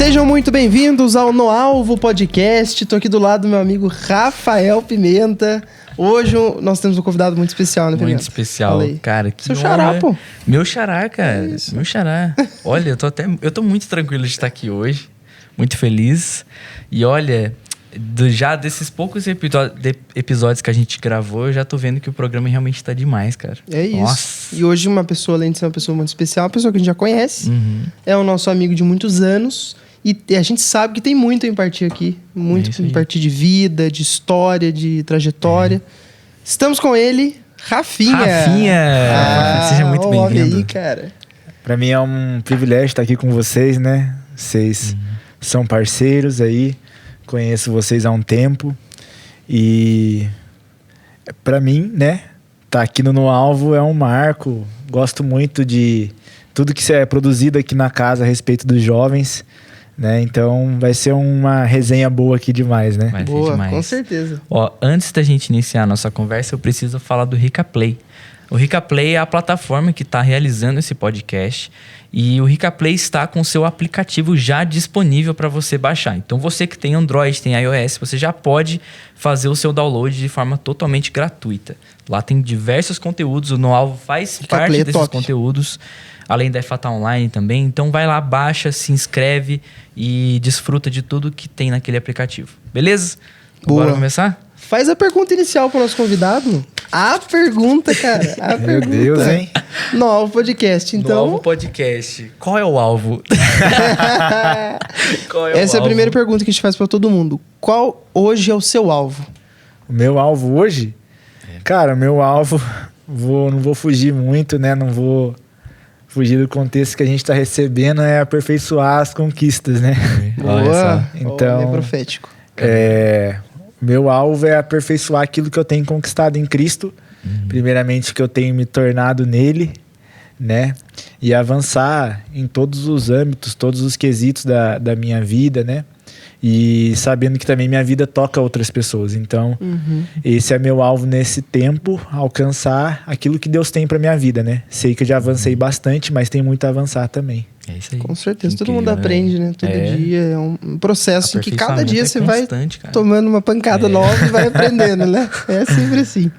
Sejam muito bem-vindos ao No Alvo Podcast. Tô aqui do lado do meu amigo Rafael Pimenta. Hoje nós temos um convidado muito especial, né, Pimenta? Muito especial, cara. Que seu xará, pô. Meu xará, cara. Meu xará. Olha, eu tô muito tranquilo de estar aqui hoje. Muito feliz. E olha, já desses poucos episódios que a gente gravou, eu já tô vendo que o programa realmente tá demais, cara. É isso. Nossa. E hoje uma pessoa, além de ser uma pessoa muito especial, uma pessoa que a gente já conhece. É o nosso amigo de muitos anos. E a gente sabe que tem muito a impartir aqui. Muito a impartir de vida, de história, de trajetória. Estamos com ele, Rafinha. Seja muito bem-vindo. Olha aí, cara. Pra mim é um privilégio estar aqui com vocês, né? Vocês são parceiros aí. Conheço vocês há um tempo. E pra mim, né? Tá aqui no Alvo é um marco. Gosto muito de tudo que é produzido aqui na casa a respeito dos jovens. Né? Então vai ser uma resenha boa aqui demais, né? Vai ser Boa, demais. com certeza. Ó, antes da gente iniciar a nossa conversa, eu preciso falar do Rica Play. O Rica Play é a plataforma que está realizando esse podcast. E o Rica Play está com o seu aplicativo já disponível para você baixar. Então você que tem Android, tem iOS, você já pode fazer o seu download de forma totalmente gratuita. Lá tem diversos conteúdos, o No Alvo faz Rica parte Play é desses top. conteúdos. Além da FATA Online também. Então vai lá, baixa, se inscreve e desfruta de tudo que tem naquele aplicativo. Beleza? Boa. Bora começar? Faz a pergunta inicial para o nosso convidado. A pergunta, cara. A Meu pergunta. Deus, hein? No Alvo Podcast, No então. Alvo Podcast. Qual é o alvo? Qual é o Essa é a alvo? primeira pergunta que a gente faz para todo mundo. Qual hoje é o seu alvo? O meu alvo hoje? Cara, o meu alvo... não vou fugir muito, né? Não vou fugir do contexto que a gente tá recebendo. É aperfeiçoar as conquistas, né? Olha Boa. só. Então, É profético. Meu alvo é aperfeiçoar aquilo que eu tenho conquistado em Cristo. Primeiramente, que eu tenho me tornado nele, né? E avançar em todos os âmbitos, todos os quesitos da minha vida, né? E sabendo que também minha vida toca outras pessoas. Então, esse é meu alvo nesse tempo, alcançar aquilo que Deus tem para minha vida, né? Sei que eu já avancei bastante, mas tem muito a avançar também. É isso aí. Com certeza. Todo Incrível, mundo aprende, né? Todo dia. É um processo em que cada dia você vai cara. tomando uma pancada nova e vai aprendendo, né? É sempre assim.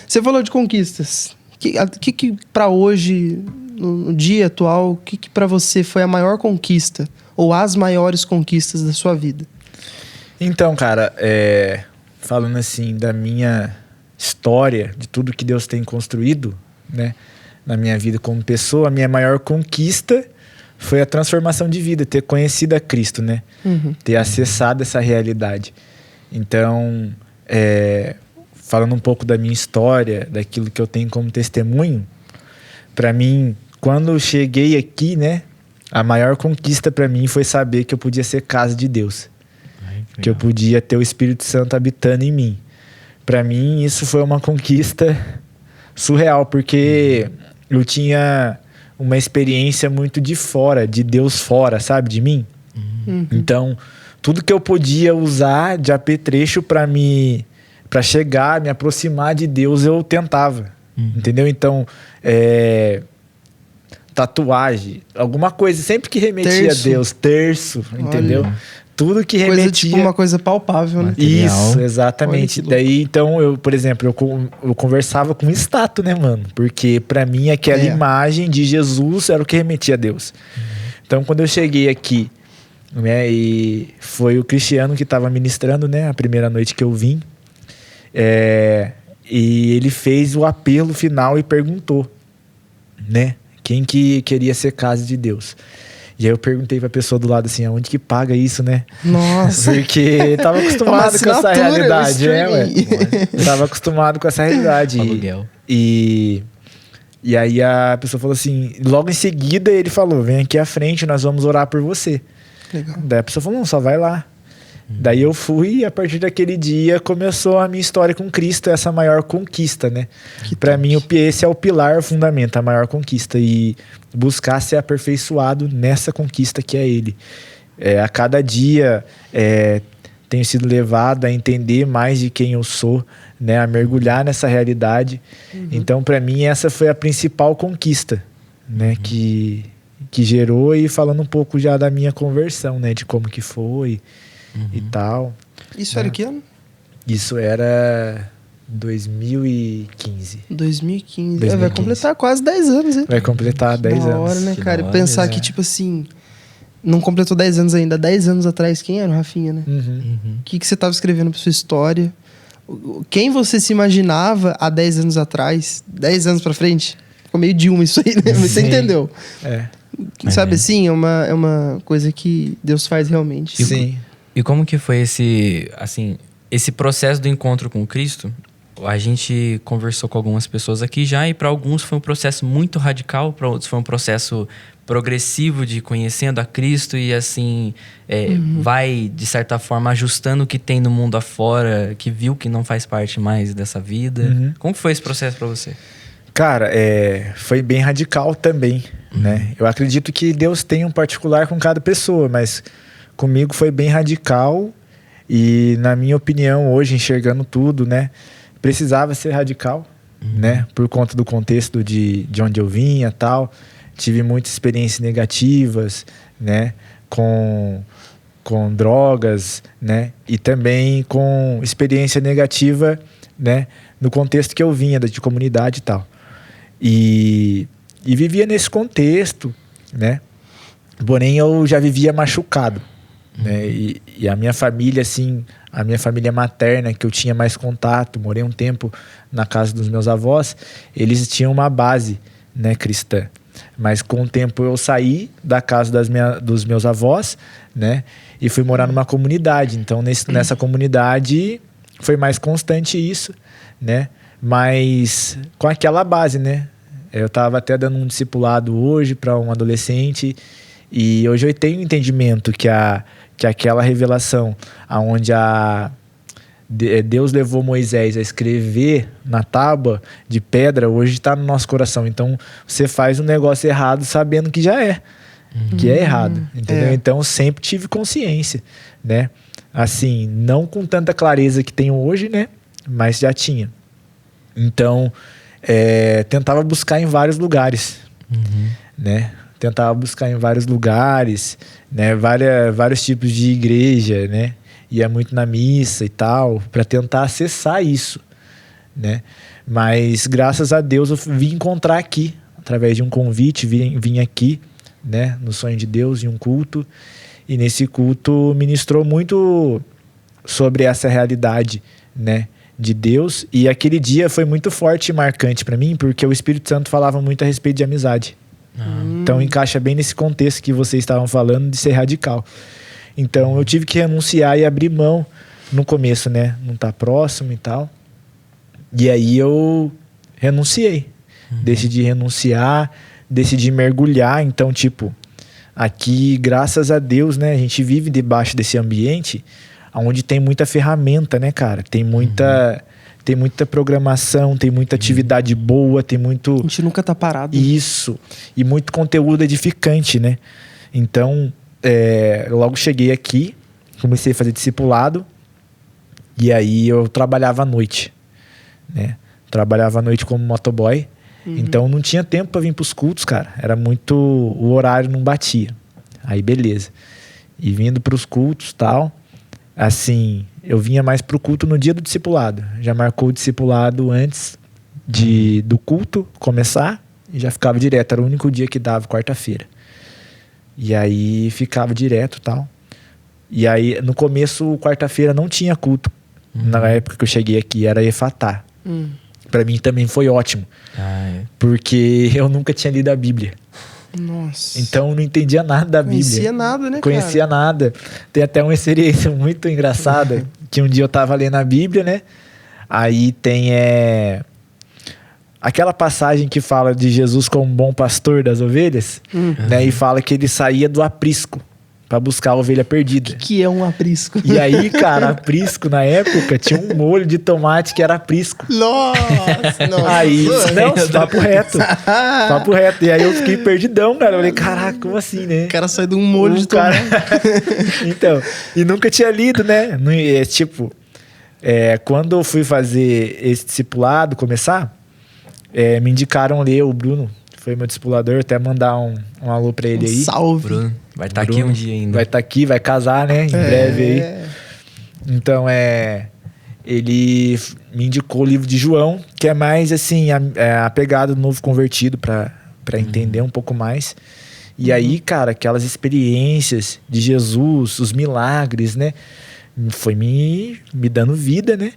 Você falou de conquistas. O que para hoje, no dia atual, o que para você foi a maior conquista? Ou as maiores conquistas da sua vida? Então, cara, falando assim da minha história, de tudo que Deus tem construído, né, na minha vida como pessoa, a minha maior conquista foi a transformação de vida, ter conhecido a Cristo, né? Ter acessado essa realidade. Então, falando um pouco da minha história, daquilo que eu tenho como testemunho, para mim, quando eu cheguei aqui, né, a maior conquista para mim foi saber que eu podia ser casa de Deus. Que eu podia ter o Espírito Santo habitando em mim. Para mim, isso foi uma conquista surreal, porque eu tinha uma experiência muito de fora, de Deus fora, sabe, de mim. Então, tudo que eu podia usar de apetrecho para chegar, me aproximar de Deus, eu tentava. Entendeu? Então, tatuagem, alguma coisa, sempre que remetia a Deus, terço, entendeu? Olha. Tudo que Coisa remetia... tipo uma coisa palpável, né? Isso, exatamente. Olha que Daí, então, eu, por exemplo, eu conversava com estátua, né, mano? Porque pra mim aquela imagem de Jesus era o que remetia a Deus. Então, quando eu cheguei aqui, né, e foi o Cristiano que estava ministrando, né, a primeira noite que eu vim, e ele fez o apelo final e perguntou, né, quem que queria ser casa de Deus. E aí eu perguntei pra pessoa do lado assim, aonde que paga isso, né? Nossa. Porque tava acostumado com essa realidade, né, ué? Tava acostumado com essa realidade. Aluguel. E aí a pessoa falou assim, logo em seguida ele falou, vem aqui à frente, nós vamos orar por você. Legal. Daí a pessoa falou, não, só vai lá. Daí eu fui e a partir daquele dia começou a minha história com Cristo, essa maior conquista, né? Para mim esse é o pilar, o fundamento, a maior conquista. E buscar ser aperfeiçoado nessa conquista que é Ele. A cada dia tenho sido levado a entender mais de quem eu sou, né? A mergulhar nessa realidade. Então, para mim, essa foi a principal conquista, né? Que que gerou, e falando um pouco já da minha conversão, né? De como que foi e tal. Isso era que ano? Isso era 2015. 2015. Vai completar quase 10 anos, hein? Vai completar 10 anos. Da hora, né, Que cara? da hora, Pensar que, tipo assim, não completou 10 anos ainda. 10 anos atrás, quem era o Rafinha, né? O que você tava escrevendo pra sua história? Quem você se imaginava há 10 anos atrás? 10 anos pra frente? Ficou meio Dilma isso aí, né? Mas você entendeu? Sabe assim, é uma coisa que Deus faz realmente. Sim. E como que foi esse processo do encontro com Cristo? A gente conversou com algumas pessoas aqui já, e para alguns foi um processo muito radical, para outros foi um processo progressivo de conhecendo a Cristo e assim vai, de certa forma, ajustando o que tem no mundo afora, que viu que não faz parte mais dessa vida. Como foi esse processo para você? Cara, foi bem radical também, né? Eu acredito que Deus tem um particular com cada pessoa, mas comigo foi bem radical e, na minha opinião, hoje, enxergando tudo, né? Precisava ser radical, né? Por conta do contexto de onde eu vinha e tal. Tive muitas experiências negativas, né? Com drogas, né? E também com experiência negativa, né? No contexto que eu vinha, de comunidade e tal. E vivia nesse contexto, né? Porém, eu já vivia machucado, né? E a minha família, assim, a minha família materna, que eu tinha mais contato, morei um tempo na casa dos meus avós, eles tinham uma base, né, cristã. Mas com o tempo eu saí da casa dos meus avós, né, e fui morar numa comunidade. Então, nessa comunidade foi mais constante isso, né, mas com aquela base, né. Eu estava até dando um discipulado hoje para um adolescente, e hoje eu tenho entendimento que aquela revelação aonde Deus levou Moisés a escrever na tábua de pedra, hoje está no nosso coração. Então, você faz um negócio errado sabendo que já que é errado, entendeu? Então, eu sempre tive consciência, né? Assim, não com tanta clareza que tenho hoje, né? Mas já tinha. Então, tentava buscar em vários lugares, né? Tentava buscar em vários lugares, né? Vários tipos de igreja, né? Ia muito na missa e tal, para tentar acessar isso, né? Mas graças a Deus eu vim encontrar aqui, através de um convite, vim aqui, né? No Sonho de Deus, em um culto, e nesse culto ministrou muito sobre essa realidade, né? De Deus, e aquele dia foi muito forte e marcante para mim, porque o Espírito Santo falava muito a respeito de amizade. Então encaixa bem nesse contexto que vocês estavam falando de ser radical. Então eu tive que renunciar e abrir mão no começo, né? Não estar próximo e tal. E aí eu renunciei. Decidi renunciar, decidi mergulhar. Então, tipo, aqui, graças a Deus, né? A gente vive debaixo desse ambiente onde tem muita ferramenta, né, cara? Tem muita programação, tem muita atividade boa, tem muito... A gente nunca tá parado. Isso. E muito conteúdo edificante, né? Então, eu logo cheguei aqui, comecei a fazer discipulado, e aí eu trabalhava à noite, né? Trabalhava à noite como motoboy, então não tinha tempo para vir pros cultos, cara. Era muito... O horário não batia. Aí, beleza. E vindo pros cultos e tal... Assim, eu vinha mais pro culto no dia do discipulado. Já marcou o discipulado antes do culto começar e já ficava direto. Era o único dia que dava, quarta-feira. E aí ficava direto e tal. E aí, no começo, quarta-feira não tinha culto. Na época que eu cheguei aqui, era Efatá. Pra mim também foi ótimo. Porque eu nunca tinha lido a Bíblia. Nossa. Então eu não entendia nada da Bíblia. Conhecia nada, né, Conhecia nada. Tem até uma experiência muito engraçada, que um dia eu tava lendo a Bíblia, né? Aí tem aquela passagem que fala de Jesus como bom pastor das ovelhas, né? E fala que ele saía do aprisco pra buscar a ovelha perdida. O que é um aprisco? E aí, cara, aprisco na época tinha um molho de tomate que era aprisco. Nossa. Aí, papo reto. Papo reto. E aí eu fiquei perdidão, cara. Eu falei, caraca, como assim, né? O cara sai de um molho de tomate. Então, e nunca tinha lido, né? Quando eu fui fazer esse discipulado, começar, me indicaram ler o Bruno. foi meu discipulador, até mandar um alô pra ele aí. Salve. Bruno, vai estar aqui um dia ainda. Vai estar aqui, vai casar, né? Em breve aí. Então, ele me indicou o livro de João, que é mais, assim, a pegada do novo convertido, pra entender um pouco mais. E aí, cara, aquelas experiências de Jesus, os milagres, né? Foi me dando vida, né?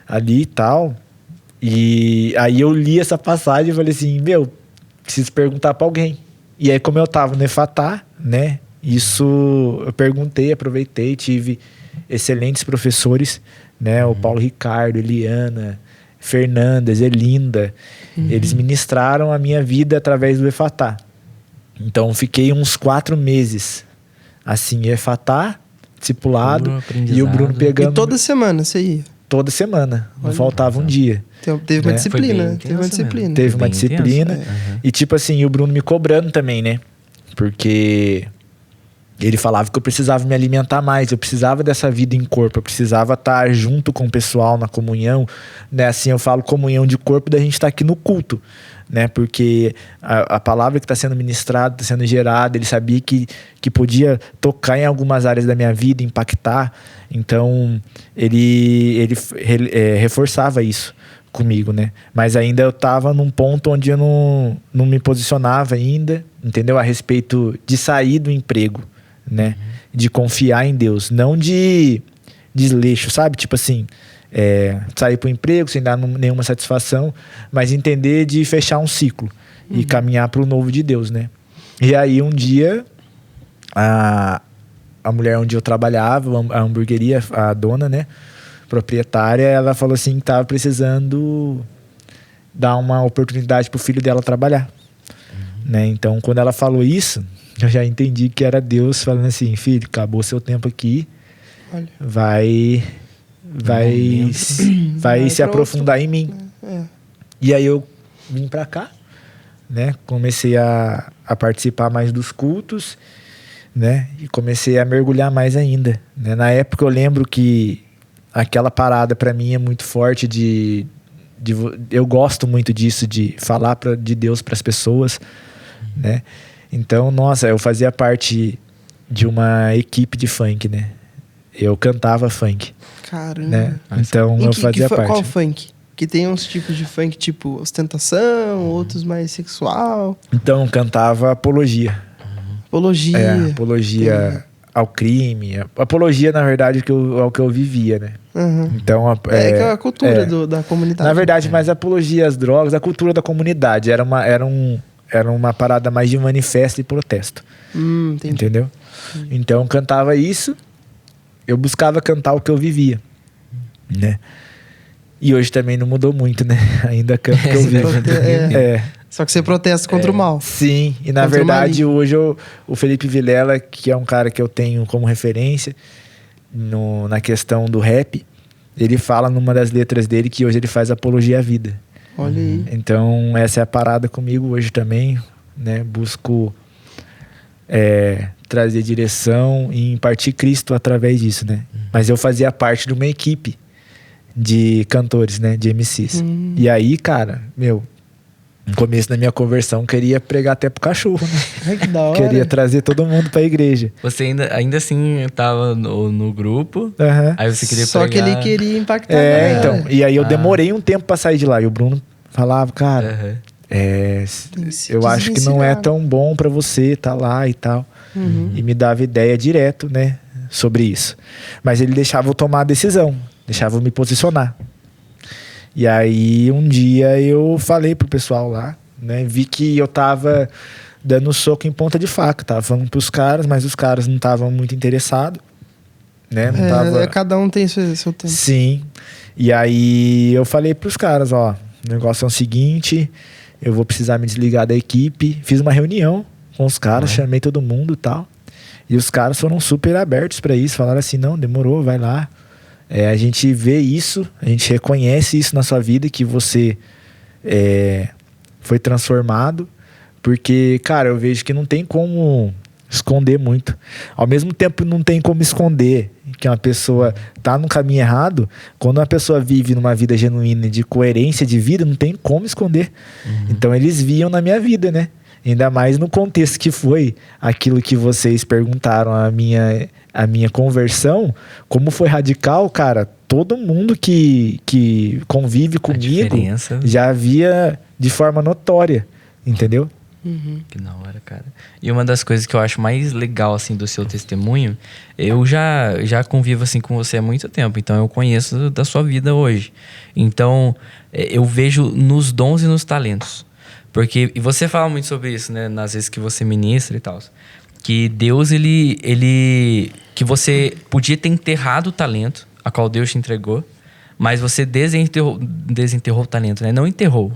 Ali e tal. E aí eu li essa passagem e falei assim, preciso perguntar pra alguém. E aí, como eu tava no Efatá, né? Isso eu perguntei, aproveitei, tive excelentes professores, né? O Paulo Ricardo, Eliana, Fernandes, Elinda. Eles ministraram a minha vida através do Efatá. Então, fiquei uns 4 meses, assim, Efatá, discipulado, e o Bruno pegando... E toda semana você ia? Toda semana, não faltava um dia. Então, teve uma disciplina, Teve uma disciplina. E tipo assim, o Bruno me cobrando também, né? Porque ele falava que eu precisava me alimentar mais, eu precisava dessa vida em corpo, eu precisava estar junto com o pessoal na comunhão, né? Assim, eu falo comunhão de corpo da gente estar aqui no culto, né? Porque a palavra que está sendo ministrada, está sendo gerada, ele sabia que podia tocar em algumas áreas da minha vida, impactar. Então, ele reforçava isso comigo, né? Mas ainda eu estava num ponto onde eu não me posicionava ainda, entendeu? A respeito de sair do emprego, né? De confiar em Deus, não de desleixo, sabe? Tipo assim, sair pro emprego sem dar nenhuma satisfação, mas entender de fechar um ciclo e caminhar pro novo de Deus, né? E aí um dia a mulher onde eu trabalhava, a hamburgueria, a dona, né, proprietária, ela falou assim que tava precisando dar uma oportunidade pro filho dela trabalhar, né? Então quando ela falou isso, eu já entendi que era Deus falando assim, filho, acabou seu tempo aqui, olha, vai se aprofundar em mim. E aí eu vim pra cá, né? Comecei a participar mais dos cultos, né? E comecei a mergulhar mais ainda, né? Na época eu lembro que aquela parada pra mim é muito forte eu gosto muito disso, de falar de Deus pras pessoas, né? Então, nossa, eu fazia parte de uma equipe de funk, né? Eu cantava funk. Caramba. Né? Então eu fazia parte. Qual funk? Que tem uns tipos de funk, tipo ostentação, outros mais sexual. Então eu cantava apologia. Apologia. Apologia ao crime. Apologia, na verdade, ao que eu vivia, né? Então, a cultura da comunidade. Na verdade, mais apologia às drogas, a cultura da comunidade. Era uma parada mais de manifesto e protesto. Entendeu? Então eu cantava isso. Eu buscava cantar o que eu vivia, né? E hoje também não mudou muito, né? Ainda canto o que eu vivo. Só que você protesta contra o mal. Sim, e na verdade hoje o Felipe Vilela, que é um cara que eu tenho como referência na questão do rap, ele fala numa das letras dele que hoje ele faz apologia à vida. Olha aí. Então essa é a parada comigo hoje também, né? Busco trazer direção e impartir Cristo através disso, né? Mas eu fazia parte de uma equipe de cantores, né? De MCs. E aí, cara, no começo da minha conversão, queria pregar até pro cachorro, né? Ai, que da hora. Queria trazer todo mundo pra igreja. Você ainda assim tava no grupo, aí você queria pregar... Só que ele queria impactar. Então, e aí eu demorei um tempo pra sair de lá. E o Bruno falava, cara... eu acho que não é tão bom pra você estar lá e tal. E me dava ideia direto, né, sobre isso. Mas ele deixava eu tomar a decisão, deixava eu me posicionar. E aí um dia eu falei pro pessoal lá, né, vi que eu tava dando soco em ponta de faca, tava falando pros caras, mas os caras não estavam muito interessados, né, não tava... Cada um tem seu tempo. Sim, e aí eu falei pros caras, ó, o negócio é o seguinte... Eu vou precisar me desligar da equipe. Fiz uma reunião com os caras, chamei todo mundo e tal. E os caras foram super abertos pra isso. Falaram assim, não, demorou, vai lá. A gente vê isso, a gente reconhece isso na sua vida, que você foi transformado. Porque, cara, eu vejo que não tem como esconder muito. Ao mesmo tempo, não tem como esconder que uma pessoa tá no caminho errado, quando uma pessoa vive numa vida genuína de coerência de vida, não tem como esconder. Então eles viam na minha vida, né? Ainda mais no contexto que foi aquilo que vocês perguntaram, a minha conversão, como foi radical, cara, todo mundo que convive comigo já via de forma notória, entendeu? Que da hora, cara. E uma das coisas que eu acho mais legal, assim, do seu testemunho, eu já convivo, assim, com você há muito tempo, então eu conheço da sua vida hoje. Então, eu vejo nos dons e nos talentos. Porque, e você fala muito sobre isso, né, nas vezes que você ministra e tal, que Deus, que você podia ter enterrado o talento, a qual Deus te entregou, mas você desenterrou o talento, né? Não enterrou.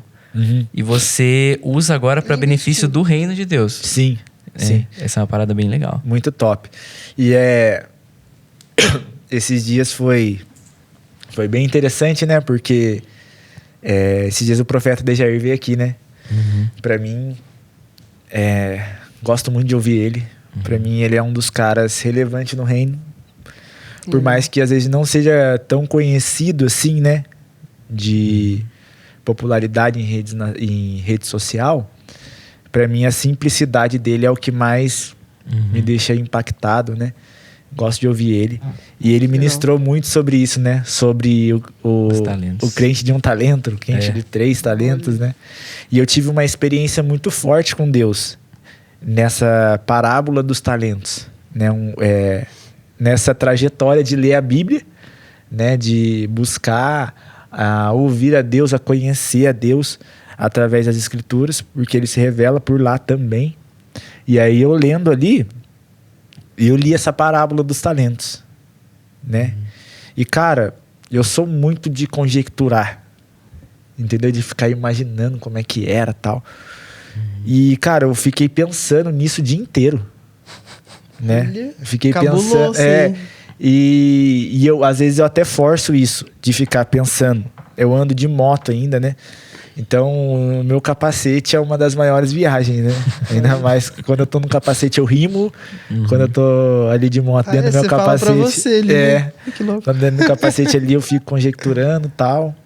E você usa agora para benefício do reino de Deus. Sim, sim. Essa é uma parada bem legal. Muito top. E esses dias foi bem interessante, né? Porque esses dias o profeta Dejair veio aqui, né? Pra mim, gosto muito de ouvir ele. Pra mim, ele é um dos caras relevantes no reino. Por mais que às vezes não seja tão conhecido assim, né? De popularidade em rede social, pra mim a simplicidade dele é o que mais me deixa impactado, né? Gosto de ouvir ele. E ele ministrou muito sobre isso, né? Sobre o crente de um talento, o crente de 3 talentos, né? E eu tive uma experiência muito forte com Deus nessa parábola dos talentos, né? Nessa trajetória de ler a Bíblia, né? De buscar a ouvir a Deus, a conhecer a Deus através das Escrituras, porque ele se revela por lá também. E aí eu lendo ali, eu li essa parábola dos talentos, né? E cara, eu sou muito de conjecturar, entendeu? De ficar imaginando como é que era, tal. E cara, eu fiquei pensando nisso o dia inteiro, né? Fiquei pensando, e eu às vezes eu até forço isso de ficar pensando. Eu ando de moto ainda, né? Então, o meu capacete é uma das maiores viagens, né? Ainda mais quando eu tô no capacete, eu rimo. Quando eu tô ali de moto dentro do meu capacete. Fala pra você ali, né? Que louco. Quando dentro do capacete ali, eu fico conjecturando e tal.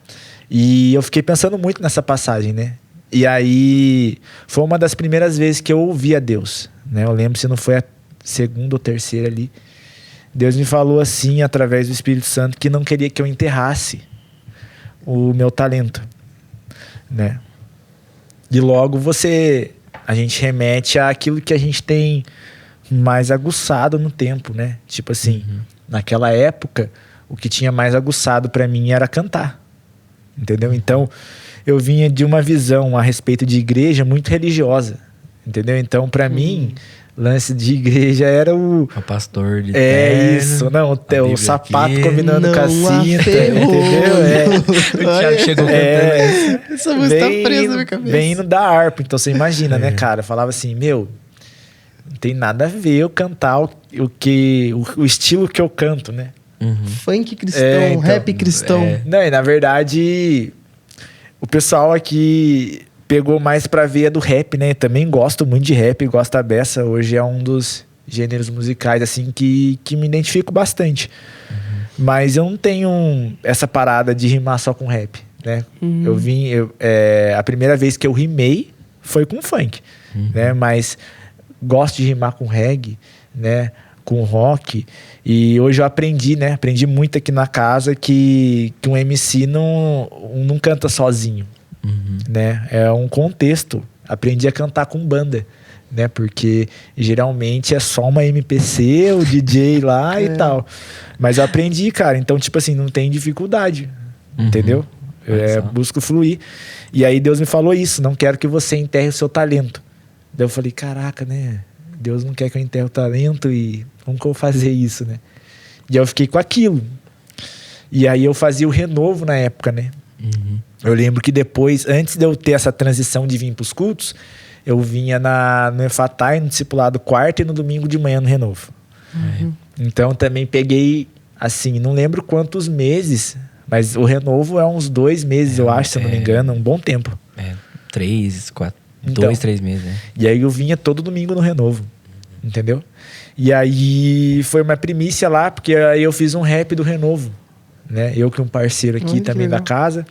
E eu fiquei pensando muito nessa passagem, né? E aí, foi uma das primeiras vezes que eu ouvi a Deus, né? Eu lembro se não foi a segunda ou terceira ali. Deus me falou assim, através do Espírito Santo, que não queria que eu enterrasse o meu talento, né? E logo a gente remete àquilo que a gente tem mais aguçado no tempo, né? Tipo assim, naquela época, o que tinha mais aguçado para mim era cantar, entendeu? Então, eu vinha de uma visão a respeito de igreja muito religiosa, entendeu? Então, para mim, lance de igreja era o pastor de terno, isso, não, o sapato aqui, combinando com a cinta, entendeu? O Thiago chegou cantando essa música tá presa na minha cabeça. Bem indo da harpa, então você imagina, né, cara? Eu falava assim, não tem nada a ver eu cantar o estilo que eu canto, né? Funk cristão, rap cristão. Não, e na verdade, o pessoal aqui pegou mais pra veia do rap, né? Também gosto muito de rap, gosto da beça. Hoje é um dos gêneros musicais, assim, que me identifico bastante. Mas eu não tenho essa parada de rimar só com rap, né? A primeira vez que eu rimei foi com funk, né? Mas gosto de rimar com reggae, né? Com rock. E hoje eu aprendi, né? Aprendi muito aqui na casa que um MC não canta sozinho. Né? É um contexto. Aprendi a cantar com banda, né? Porque geralmente é só uma MPC, o DJ lá e tal. Mas eu aprendi, cara. Então, tipo assim, não tem dificuldade, entendeu? Busco fluir. E aí Deus me falou isso: não quero que você enterre o seu talento. Daí eu falei, caraca, né? Deus não quer que eu enterre o talento e como que eu vou fazer isso, né? E eu fiquei com aquilo. E aí eu fazia o renovo na época, né? Eu lembro que depois, antes de eu ter essa transição de vir para os cultos, eu vinha no Efatai, no discipulado quarta e no domingo de manhã no renovo. Então também peguei, assim, não lembro quantos meses, mas o renovo é uns 2 meses, eu acho, se eu não me engano, um bom tempo. 3, 4, 2, 3 meses, né? E aí eu vinha todo domingo no renovo, entendeu? E aí foi uma primícia lá, porque aí eu fiz um rap do Renovo, né? Eu que um parceiro aqui também da casa,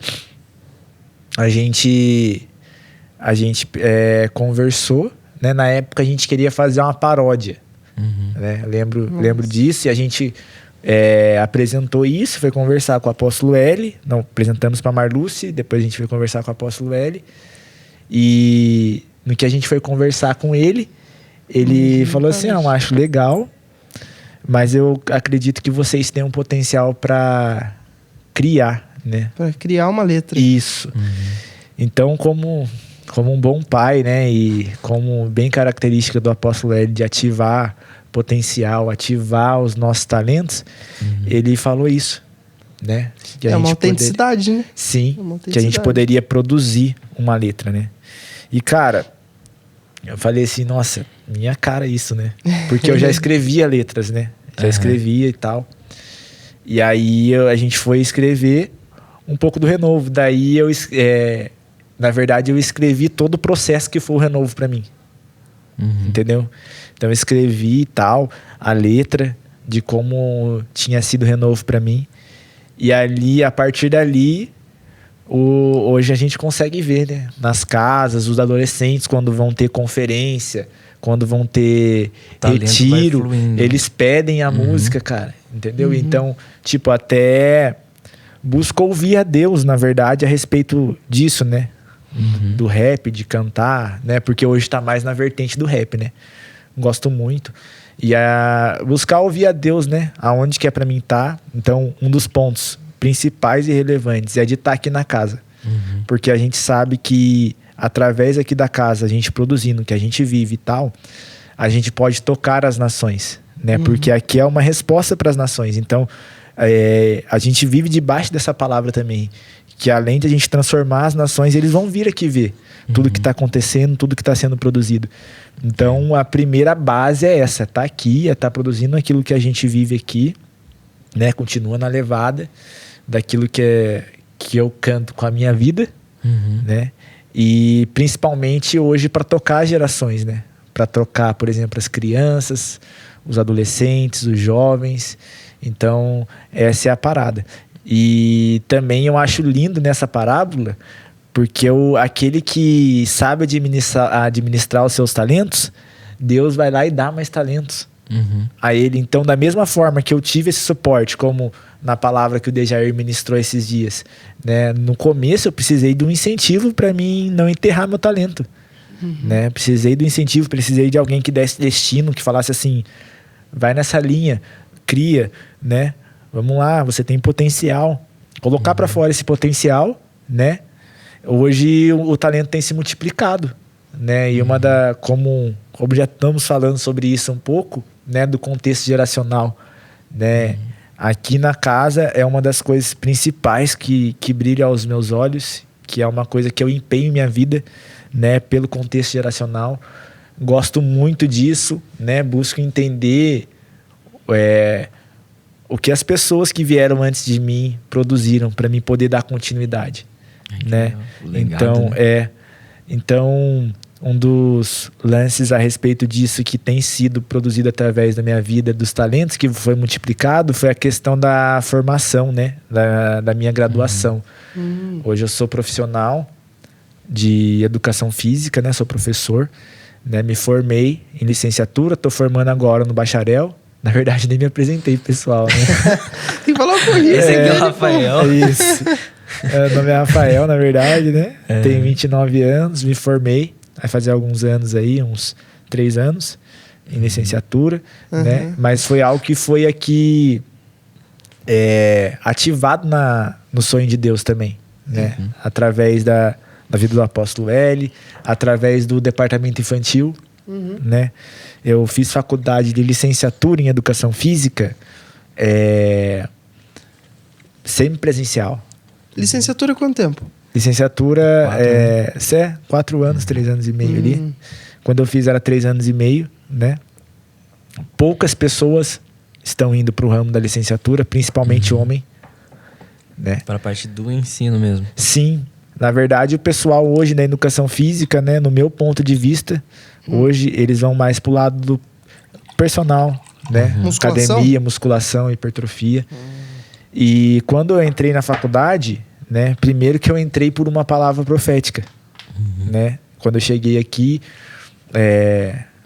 a gente conversou, né? Na época a gente queria fazer uma paródia, né? Lembro disso, e a gente apresentou isso, foi conversar com o Apóstolo L, não, apresentamos para Marluce, depois a gente foi conversar com o Apóstolo L, e no que a gente foi conversar com ele, ele falou assim, eu acho legal, mas eu acredito que vocês têm um potencial para criar, né? Para criar uma letra. Isso. Então, como um bom pai, né? E como bem característica do Apóstolo L de ativar potencial, ativar os nossos talentos, ele falou isso, né? Que uma autenticidade, né? Sim, que a gente poderia produzir uma letra, né? E, cara, eu falei assim, nossa, minha cara isso, né? Porque eu já escrevia letras, né? Já escrevia e tal. E aí a gente foi escrever um pouco do Renovo. Daí na verdade eu escrevi todo o processo que foi o Renovo pra mim. Entendeu? Então eu escrevi e tal, a letra de como tinha sido o Renovo pra mim. E ali, a partir dali, hoje a gente consegue ver, né? Nas casas, os adolescentes, quando vão ter conferência, quando vão ter retiro, eles pedem a música, cara. Entendeu? Então, tipo, até busco ouvir a Deus, na verdade, a respeito disso, né? Do rap, de cantar, né? Porque hoje tá mais na vertente do rap, né? Gosto muito. E buscar ouvir a Deus, né? Aonde que é pra mim tá. Então, um dos pontos principais e relevantes é de estar aqui na casa. Porque a gente sabe que através aqui da casa, a gente produzindo o que a gente vive e tal, a gente pode tocar as nações, né? Porque aqui é uma resposta para as nações. Então, a gente vive debaixo dessa palavra também, que além de a gente transformar as nações, eles vão vir aqui ver tudo que está acontecendo, tudo que está sendo produzido. Então, a primeira base é essa, tá aqui, tá produzindo aquilo que a gente vive aqui, né? Continua na levada daquilo que eu canto com a minha vida, né? E principalmente hoje para tocar as gerações, né? Para tocar, por exemplo, as crianças, os adolescentes, os jovens. Então, essa é a parada. E também eu acho lindo nessa parábola, porque aquele que sabe administrar os seus talentos, Deus vai lá e dá mais talentos a ele. Então, da mesma forma que eu tive esse suporte, como na palavra que o Dejair ministrou esses dias, né? No começo eu precisei de um incentivo para mim não enterrar meu talento, né? Precisei do incentivo, precisei de alguém que desse destino, que falasse assim, vai nessa linha, cria, né? Vamos lá, você tem potencial. Colocar para fora esse potencial, né? Hoje o talento tem se multiplicado, né? E como já estamos falando sobre isso um pouco, né? Do contexto geracional, né? Aqui na casa é uma das coisas principais que brilha aos meus olhos, que é uma coisa que eu empenho minha vida, né? Pelo contexto geracional. Gosto muito disso, né? Busco entender o que as pessoas que vieram antes de mim produziram para mim poder dar continuidade, né? Legado, então um dos lances a respeito disso que tem sido produzido através da minha vida, dos talentos que foi multiplicado, foi a questão da formação, né? Da minha graduação. Hoje eu sou profissional de educação física, né? Sou professor, né? Me formei em licenciatura, estou formando agora no bacharel. Na verdade, nem me apresentei, pessoal, né? Tem que falar com isso. Esse aqui é o Rafael. Isso. Meu nome é Rafael, na verdade, né? Tenho 29 anos, me formei. Vai fazer alguns anos aí, uns 3 anos, em licenciatura, né? Mas foi algo que foi aqui ativado no sonho de Deus também, né? Através da vida do apóstolo L, através do departamento infantil, né? Eu fiz faculdade de licenciatura em educação física, semipresencial. Licenciatura quanto tempo? Licenciatura 4 anos, 3 anos e meio ali. Quando eu fiz era 3 anos e meio, né? Poucas pessoas estão indo para o ramo da licenciatura, principalmente homem, né? Para a parte do ensino mesmo. Sim. Na verdade, o pessoal hoje na educação física, né, no meu ponto de vista, hoje eles vão mais pro lado personal, né? Musculação? Academia, musculação, hipertrofia. E quando eu entrei na faculdade, né? Primeiro que eu entrei por uma palavra profética, né? Quando eu cheguei aqui,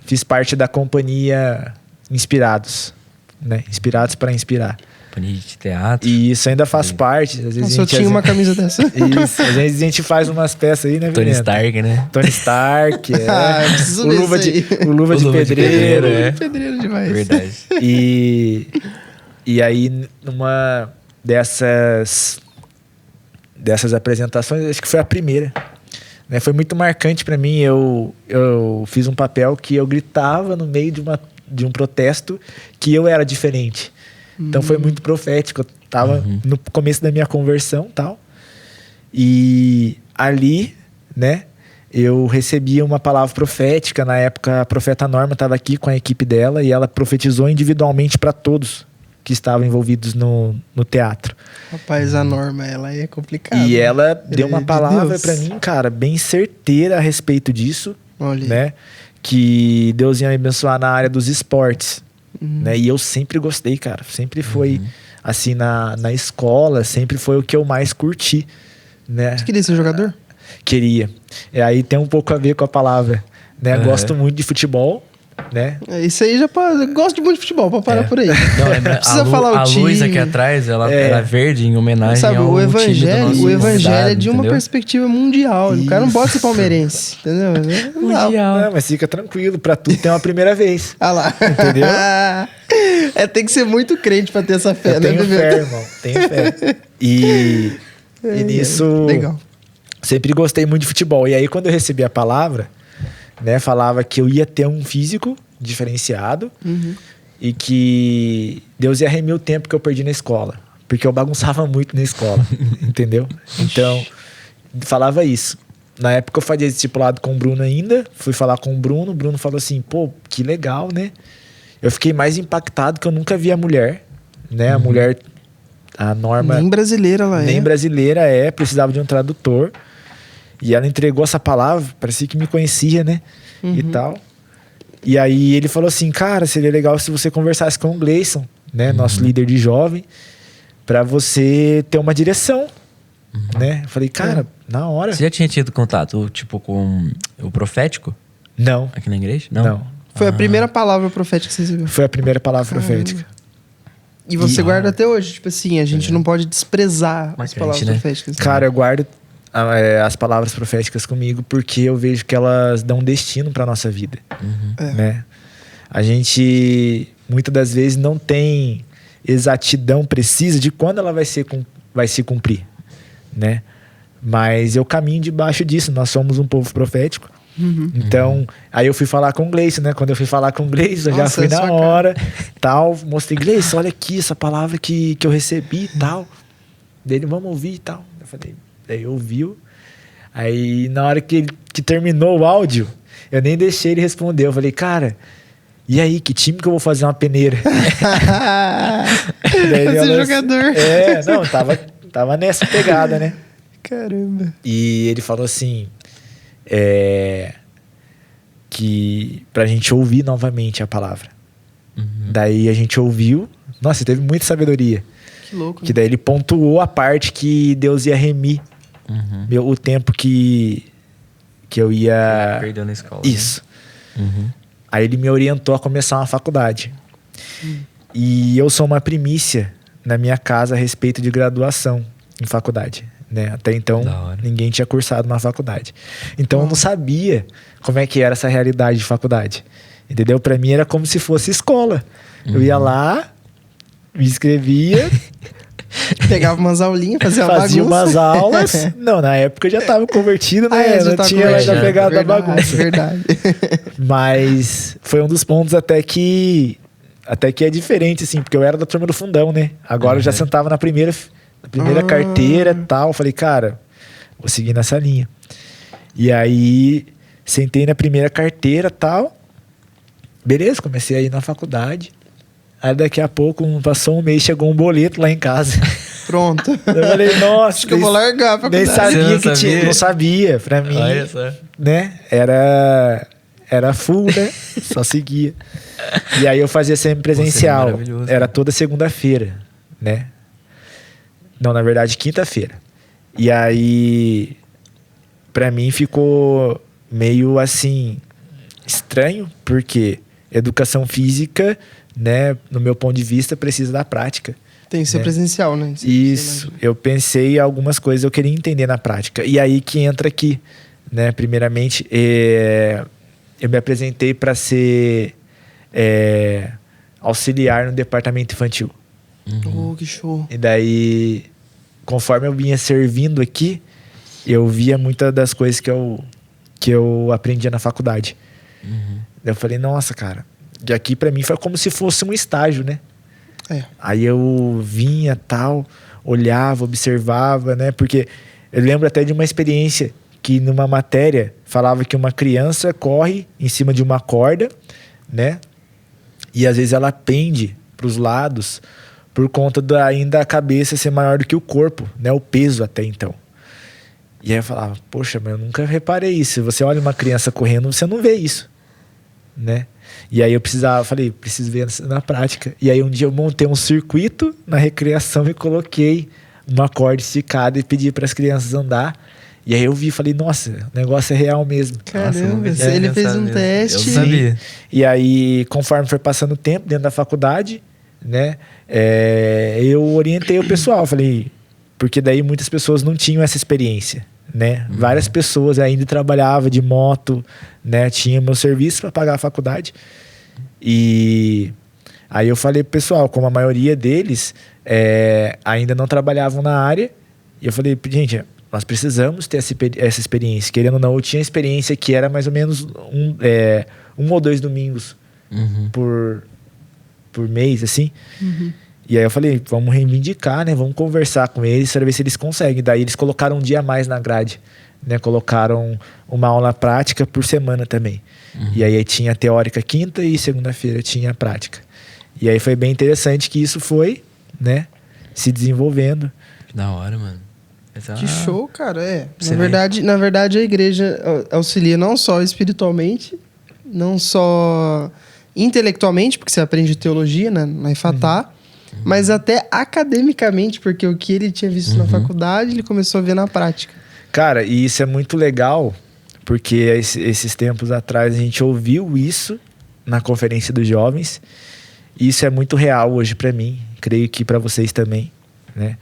fiz parte da companhia Inspirados, né? Inspirados para Inspirar. Companhia de teatro. E isso ainda faz parte. Às vezes Nossa, eu tinha uma camisa dessa. Isso, às vezes a gente faz umas peças aí, né, Tony Veneno? Stark, né? Tony Stark, Eu preciso o ver luva isso aí. o luva de pedreiro. é. Pedreiro demais. Verdade. E aí, numa dessas apresentações, acho que foi a primeira, né? Foi muito marcante pra mim. Eu fiz um papel que eu gritava no meio de um protesto que eu era diferente. Então foi muito profético. Eu tava no começo da minha conversão e tal. E ali, né, eu recebi uma palavra profética. Na época, a profeta Norma estava aqui com a equipe dela e ela profetizou individualmente para todos que estavam envolvidos no teatro. Rapaz, a Norma, ela é complicada. E ela deu uma de palavra Deus. para mim, cara, bem certeira a respeito disso, Olha aí. né? Que Deus ia me abençoar na área dos esportes. Né? E eu sempre gostei, cara. Sempre foi assim na escola, sempre foi o que eu mais curti, né? Você queria ser jogador? Queria. E aí tem um pouco a ver com a palavra, né? Gosto muito de futebol, né? Isso aí eu gosto muito de futebol, pra parar por aí. Não, lembra, Precisa falar o a luz time. aqui atrás, ela era verde em homenagem Sabe, ao o time do evangelho, nosso o evangelho convidado, é de uma entendeu? perspectiva mundial. O cara não pode ser palmeirense, entendeu? Mundial. Não, mas fica tranquilo, pra tudo tem uma primeira vez. Ah lá. Entendeu? Tem que ser muito crente pra ter essa fé, Eu né, tenho bebê? fé, irmão. Tenho fé. E nisso... Legal. Sempre gostei muito de futebol. E aí, quando eu recebi a palavra, né, falava que eu ia ter um físico diferenciado e que Deus ia remir o tempo que eu perdi na escola. Porque eu bagunçava muito na escola, entendeu? Então, falava isso. Na época eu fazia discipulado com o Bruno ainda, fui falar com o Bruno falou assim, pô, que legal, né? Eu fiquei mais impactado que eu nunca vi a mulher, né? A mulher, a Norma... Nem brasileira ela Nem é. brasileira precisava de um tradutor. E ela entregou essa palavra, parecia que me conhecia, né? E tal. E aí ele falou assim, cara, seria legal se você conversasse com o Gleison, né? Nosso líder de jovem, pra você ter uma direção, né? Eu falei, cara, na hora. Você já tinha tido contato, tipo, com o profético Não, aqui na igreja? não. Foi a primeira palavra profética que você recebeu. Foi a primeira palavra profética. E você guarda até hoje. Tipo assim, a gente não pode desprezar as Marcante, palavras né? proféticas. Cara, eu guardo as palavras proféticas comigo porque eu vejo que elas dão destino pra nossa vida, né? A gente muitas das vezes não tem exatidão precisa de quando ela vai se cumprir, né? Mas eu caminho debaixo disso. Nós somos um povo profético. Então, aí eu fui falar com o Gleison, né? Quando eu fui falar com o Gleison, eu já Nossa, fui é na sua hora, tal. Mostrei, Gleison, olha aqui essa palavra que eu recebi e tal. Dele, vamos ouvir e tal. Eu falei, daí ouviu. Aí, na hora que terminou o áudio, eu nem deixei ele responder. Eu falei, cara, e aí, que time que eu vou fazer uma peneira? Daí ele Esse falou jogador. assim, não, tava nessa pegada, né? Caramba. E ele falou assim, que pra gente ouvir novamente a palavra. Daí a gente ouviu. Nossa, teve muita sabedoria. Que louco. Que daí ele pontuou a parte que Deus ia remir. O tempo que eu ia... Perdeu na escola. Isso. Aí ele me orientou a começar uma faculdade. E eu sou uma primícia na minha casa a respeito de graduação em faculdade, né? Até então, Da hora. ninguém tinha cursado uma faculdade. Então, eu não sabia como é que era essa realidade de faculdade. Entendeu? Pra mim, era como se fosse escola. Eu ia lá, me inscrevia... Pegava umas aulinhas, fazia uma Fazia bagunça. umas aulas. Não, na época eu já estava convertido, né? Já Não tá tinha mais a convertido. pegada da Verdade, bagunça. Verdade. Mas foi um dos pontos até que é diferente, assim, porque eu era da turma do fundão, né? Agora eu já sentava na primeira carteira e tal. Eu falei, cara, vou seguir nessa linha. E aí, sentei na primeira carteira e tal. Beleza, comecei a ir na faculdade. Aí daqui a pouco, passou um mês, chegou um boleto lá em casa. Pronto. Eu falei, nossa, Acho que eu vou largar a nem faculdade. sabia Você não que tinha. sabia? Não sabia. Pra mim, Olha só. né? Era era full, né? Só seguia. E aí eu fazia sempre presencial. Era toda segunda-feira, né? Não, na verdade, quinta-feira. E aí, pra mim ficou meio assim, estranho, porque educação física, né, no meu ponto de vista, precisa da prática. Tem que ser presencial, né? Isso. Eu pensei algumas coisas eu queria entender na prática. E aí que entra aqui, né? Primeiramente, eu me apresentei para ser auxiliar no departamento infantil. Oh, que show. E daí, conforme eu vinha servindo aqui, eu via muitas das coisas que eu aprendia na faculdade. Daí eu falei, nossa, cara, e aqui para mim foi como se fosse um estágio, né? Aí eu vinha, tal, olhava, observava, né? Porque eu lembro até de uma experiência que numa matéria falava que uma criança corre em cima de uma corda, né? E às vezes ela pende para os lados por conta ainda a cabeça ser maior do que o corpo, né? O peso até então. E aí eu falava, poxa, mas eu nunca reparei isso. Se você olha uma criança correndo, você não vê isso, né? E aí eu falei, preciso ver na prática. E aí um dia eu montei um circuito na recreação e coloquei uma corda esticada e pedi para as crianças andar. E aí eu vi e falei, nossa, o negócio é real mesmo. Caramba, ele fez um teste. Eu sabia. E aí, conforme foi passando o tempo dentro da faculdade, né, eu orientei o pessoal, falei, porque daí muitas pessoas não tinham essa experiência, né? Várias pessoas ainda trabalhavam de moto, né? Tinha meu serviço para pagar a faculdade. E aí eu falei pro pessoal, como a maioria deles ainda não trabalhavam na área, e eu falei, gente, nós precisamos ter essa experiência. Querendo ou não, eu tinha experiência que era mais ou menos um ou dois domingos por mês, assim. E aí eu falei, vamos reivindicar, né? Vamos conversar com eles para ver se eles conseguem. Daí eles colocaram um dia a mais na grade, né? Colocaram uma aula prática por semana também. E aí tinha teórica quinta e segunda-feira tinha prática. E aí foi bem interessante que isso foi, né, se desenvolvendo. Que da hora, mano. Que show, cara. Na verdade, a igreja auxilia não só espiritualmente, não só intelectualmente, porque você aprende teologia, né, na IFATá, mas até academicamente, porque o que ele tinha visto na faculdade, ele começou a ver na prática. Cara, e isso é muito legal, porque esses tempos atrás a gente ouviu isso na Conferência dos Jovens, e isso é muito real hoje para mim, creio que para vocês também, né?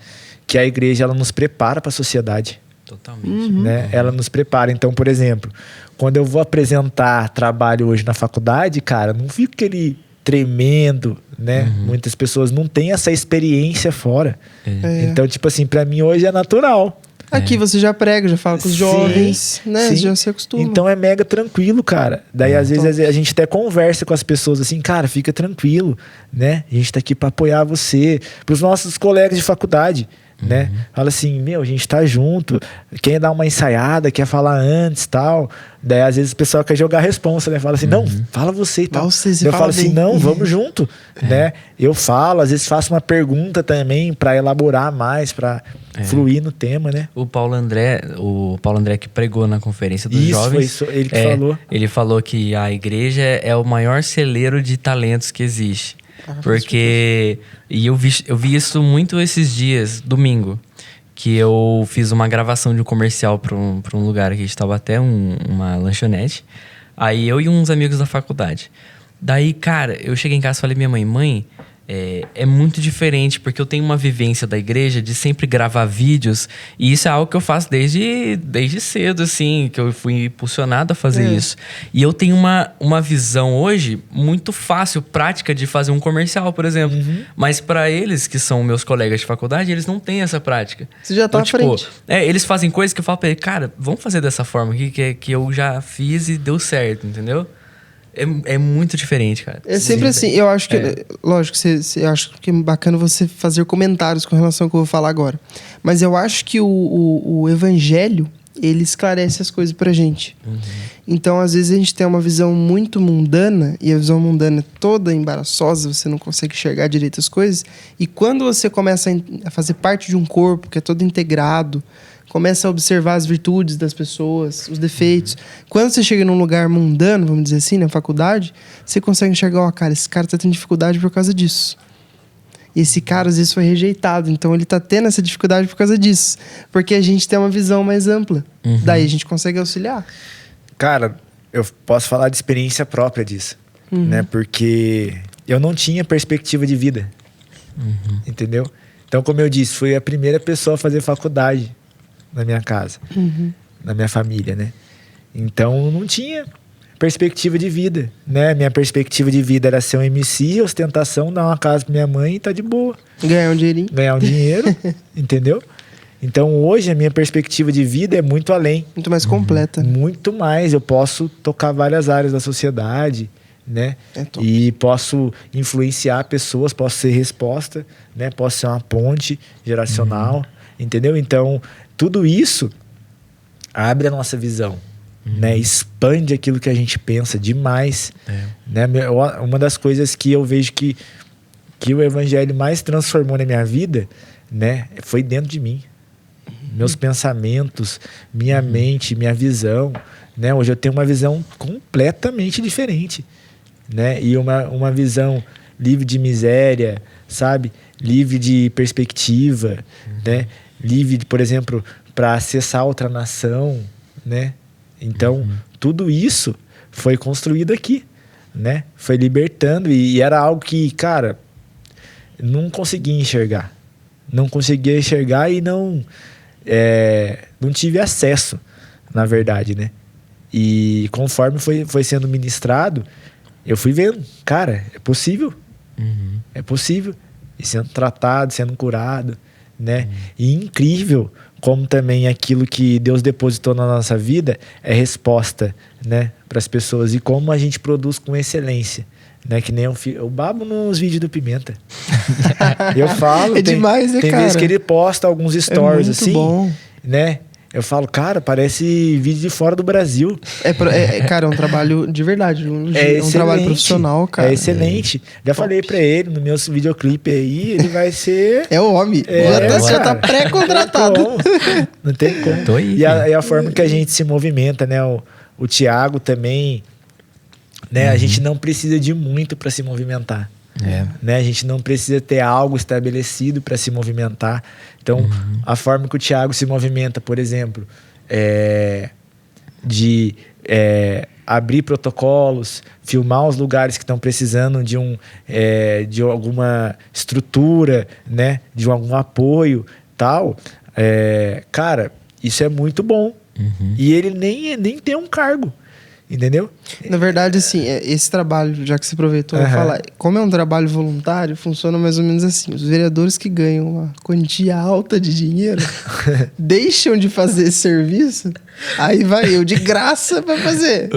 Que a igreja, ela nos prepara para a sociedade. Totalmente. Né? Ela nos prepara. Então, por exemplo, quando eu vou apresentar trabalho hoje na faculdade, cara, não fico aquele tremendo, né? Muitas pessoas não têm essa experiência fora. Então, tipo assim, para mim hoje é natural. Aqui você já prega, já fala com os jovens, né? Já se acostuma. Então é mega tranquilo, cara. Daí às vezes a gente até conversa com as pessoas assim, cara, fica tranquilo, né? A gente tá aqui para apoiar você. Pros nossos colegas de faculdade, né? Fala assim, a gente tá junto, quer dar uma ensaiada, quer falar antes, tal. Daí às vezes o pessoal quer jogar a responsa, né? Fala assim, não, fala você e tal. Eu falo assim, não, vamos junto, né? Eu falo, às vezes faço uma pergunta também para elaborar mais, para fluir no tema, né? O Paulo André que pregou na Conferência dos Jovens. Foi ele que falou. Ele falou que a igreja é o maior celeiro de talentos que existe. Porque... E eu vi isso muito esses dias, domingo, que eu fiz uma gravação de um comercial para um lugar aqui de Taubaté, uma lanchonete. Aí eu e uns amigos da faculdade. Daí, cara, eu cheguei em casa e falei, minha mãe, é muito diferente, porque eu tenho uma vivência da igreja de sempre gravar vídeos, e isso é algo que eu faço desde cedo, assim, que eu fui impulsionado a fazer isso. E eu tenho uma visão hoje muito fácil, prática de fazer um comercial, por exemplo. Mas para eles, que são meus colegas de faculdade, eles não têm essa prática. Você já tá à frente. Eles fazem coisas que eu falo pra eles, cara, vamos fazer dessa forma aqui, que eu já fiz e deu certo, entendeu? É muito diferente, cara. É sempre assim. Eu acho que... Lógico, você acha que é bacana você fazer comentários com relação ao que eu vou falar agora. Mas eu acho que o evangelho, ele esclarece as coisas pra gente. Então, às vezes, a gente tem uma visão muito mundana, e a visão mundana é toda embaraçosa, você não consegue enxergar direito as coisas. E quando você começa a fazer parte de um corpo que é todo integrado, começa a observar as virtudes das pessoas, os defeitos. Quando você chega num lugar mundano, vamos dizer assim, na faculdade, você consegue enxergar, ó, cara, esse cara tá tendo dificuldade por causa disso. E esse cara, às vezes, foi rejeitado. Então, ele tá tendo essa dificuldade por causa disso. Porque a gente tem uma visão mais ampla. Daí, a gente consegue auxiliar. Cara, eu posso falar de experiência própria disso. Né? Porque eu não tinha perspectiva de vida. Entendeu? Então, como eu disse, fui a primeira pessoa a fazer faculdade na minha casa. Na minha família, né? Então, não tinha perspectiva de vida, né? Minha perspectiva de vida era ser um MC, ostentação, dar uma casa pra minha mãe e tá de boa. Ganhar um dinheirinho. Ganhar um dinheiro, entendeu? Então, hoje, a minha perspectiva de vida é muito além. Muito mais completa. Muito mais. Eu posso tocar várias áreas da sociedade, né? E posso influenciar pessoas, posso ser resposta, né? Posso ser uma ponte geracional, entendeu? Então, tudo isso abre a nossa visão, né? Expande aquilo que a gente pensa demais, né? Uma das coisas que eu vejo que o evangelho mais transformou na minha vida, né? Foi dentro de mim. Meus pensamentos, minha mente, minha visão, né? Hoje eu tenho uma visão completamente diferente, né? E uma visão livre de miséria, sabe? Livre de perspectiva, né? Livre, por exemplo, para acessar outra nação, né? Então, tudo isso foi construído aqui, né? Foi libertando e era algo que, cara, não conseguia enxergar. Não conseguia enxergar e não tive acesso, na verdade, né? E conforme foi sendo ministrado, eu fui vendo, cara, é possível. É possível. E sendo tratado, sendo curado, né? E incrível como também aquilo que Deus depositou na nossa vida é resposta, né, para as pessoas. E como a gente produz com excelência, né? Que nem eu babo nos vídeos do Pimenta. Eu falo, demais, né, tem cara? vezes que ele posta alguns stories muito assim, bom. né? Eu falo, cara, parece vídeo de fora do Brasil. Cara, é um trabalho de verdade. É um excelente, trabalho profissional, cara. É excelente. Já falei pra ele, no meu videoclipe aí, ele vai ser... É o homem. Já tá pré-contratado. Não tem como. Tô aí, e a forma que a gente se movimenta, né? O Thiago também, né? A gente não precisa de muito para se movimentar. Né? A gente não precisa ter algo estabelecido para se movimentar. Então, a forma que o Thiago se movimenta, por exemplo, de abrir protocolos, filmar os lugares que estão precisando de alguma estrutura, né? De algum apoio, tal. Cara, isso é muito bom. E ele nem tem um cargo. Entendeu? Na verdade, assim, esse trabalho, já que você aproveitou para falar, como é um trabalho voluntário, funciona mais ou menos assim. Os vereadores que ganham uma quantia alta de dinheiro deixam de fazer esse serviço, aí vai eu de graça para fazer.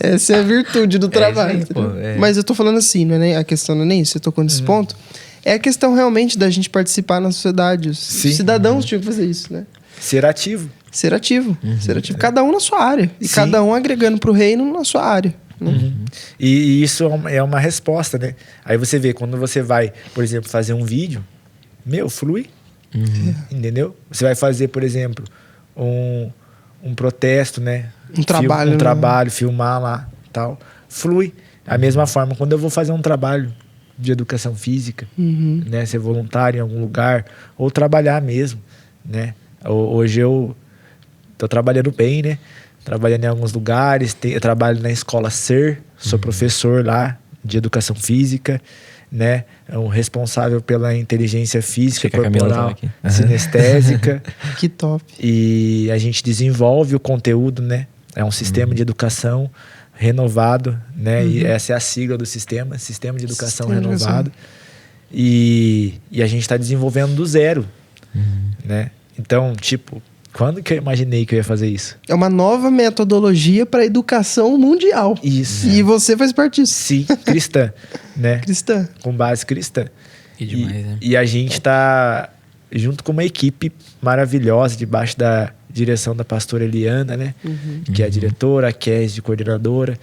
Essa é a virtude do trabalho. Isso aí, Mas eu tô falando assim, não é nem, a questão não é nem isso, você tocou nesse ponto. É a questão realmente da gente participar na sociedade. Os cidadãos tinham que fazer isso, né? Ser ativo. Ser ativo. Cada um na sua área. E cada um agregando pro reino na sua área. Né? E isso é uma resposta, né? Aí você vê, quando você vai, por exemplo, fazer um vídeo, flui. Entendeu? Você vai fazer, por exemplo, um protesto, né? Um trabalho, filmar lá, tal. Flui. Da mesma forma, quando eu vou fazer um trabalho de educação física, né? Ser voluntário em algum lugar, ou trabalhar mesmo, né? Hoje eu tô trabalhando bem, né? Trabalhando em alguns lugares. Eu trabalho na escola SER, sou professor lá de educação física, né? É um responsável pela inteligência física, corporal, sinestésica. Que top. E a gente desenvolve o conteúdo, né? É um sistema de educação renovado, né? E essa é a sigla do Sistema de Educação Renovado. E a gente está desenvolvendo do zero, né? Então, tipo, quando que eu imaginei que eu ia fazer isso? É uma nova metodologia para a educação mundial. Isso. E você faz parte disso. Sim, cristã, né? Cristã. Com base cristã. Que demais, né? E a gente tá junto com uma equipe maravilhosa, debaixo da direção da pastora Eliana, né? Que é a diretora, a Kes, coordenadora,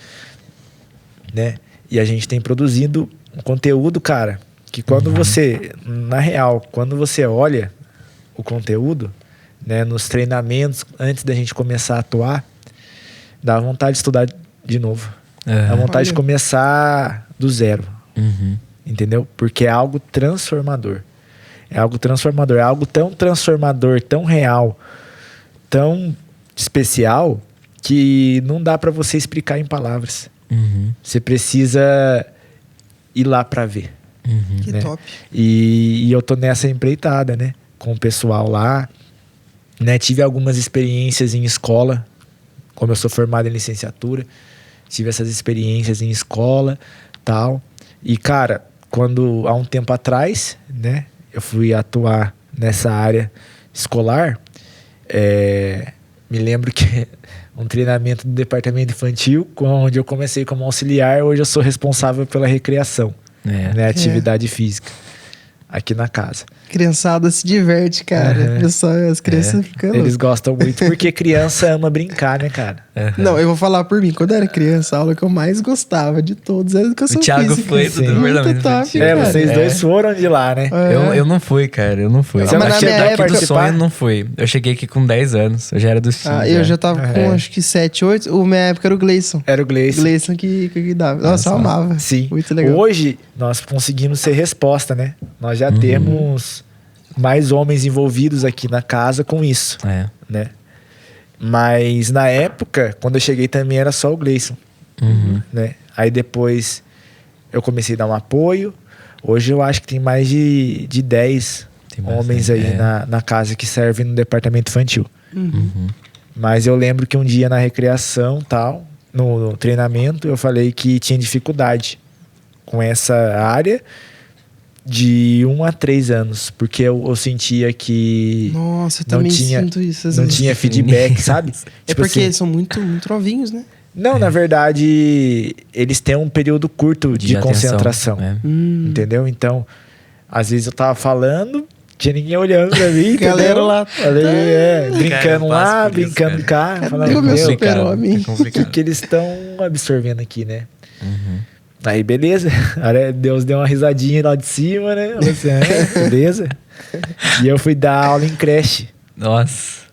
né? E a gente tem produzido um conteúdo, cara, que quando você, na real, quando você olha o conteúdo, né, nos treinamentos, antes da gente começar a atuar, dá vontade de estudar de novo. Dá vontade de começar do zero. Entendeu? Porque é algo transformador. É algo transformador. É algo tão transformador, tão real, tão especial, que não dá pra você explicar em palavras. Você precisa ir lá pra ver. Que né? top. E eu tô nessa empreitada, né? Com o pessoal lá. Né? Tive algumas experiências em escola. Como eu sou formado em licenciatura, tive essas experiências em escola, tal. E, cara, quando há um tempo atrás, né? Eu fui atuar nessa área escolar. Me lembro que um treinamento do departamento infantil, onde eu comecei como auxiliar, hoje eu sou responsável pela recreação, né? Atividade física, aqui na casa. Criançada se diverte, cara. As crianças ficam... Eles gostam muito, porque criança ama brincar, né, cara? Não, eu vou falar por mim. Quando eu era criança, a aula que eu mais gostava de todos era educação física. O Thiago foi do departamento top, infantil. Vocês dois foram de lá, né? Eu não fui, cara. Eu não fui. Mas na minha época... do sonho não fui. Eu cheguei aqui com 10 anos. Eu já era dos times. Eu já tava com acho que 7, 8. O minha época era o Gleison. Era o Gleison. Gleison que dava. Nossa, eu amava. Sim. Muito legal. Hoje, nós conseguimos ser resposta, né? Nós já temos mais homens envolvidos aqui na casa com isso, né? Mas na época, quando eu cheguei também era só o Gleison, né? Aí depois eu comecei a dar um apoio. Hoje eu acho que tem mais de 10 homens aí na casa que servem no departamento infantil. Mas eu lembro que um dia na recreação, tal, no treinamento, eu falei que tinha dificuldade com essa área de 1 a 3 anos, porque eu sentia que nossa, eu também sinto isso às não vezes. tinha feedback, sabe? É porque eles são muito novinhos, né? Não, na verdade, eles têm um período curto de concentração, entendeu? Então, às vezes eu tava falando, tinha ninguém olhando pra mim, galera lá, brincando lá, brincando cá, falando, meu super-homem. O que eles estão absorvendo aqui, né? Aí, beleza. Aí Deus deu uma risadinha lá de cima, né? Você, beleza. E eu fui dar aula em creche. Nossa,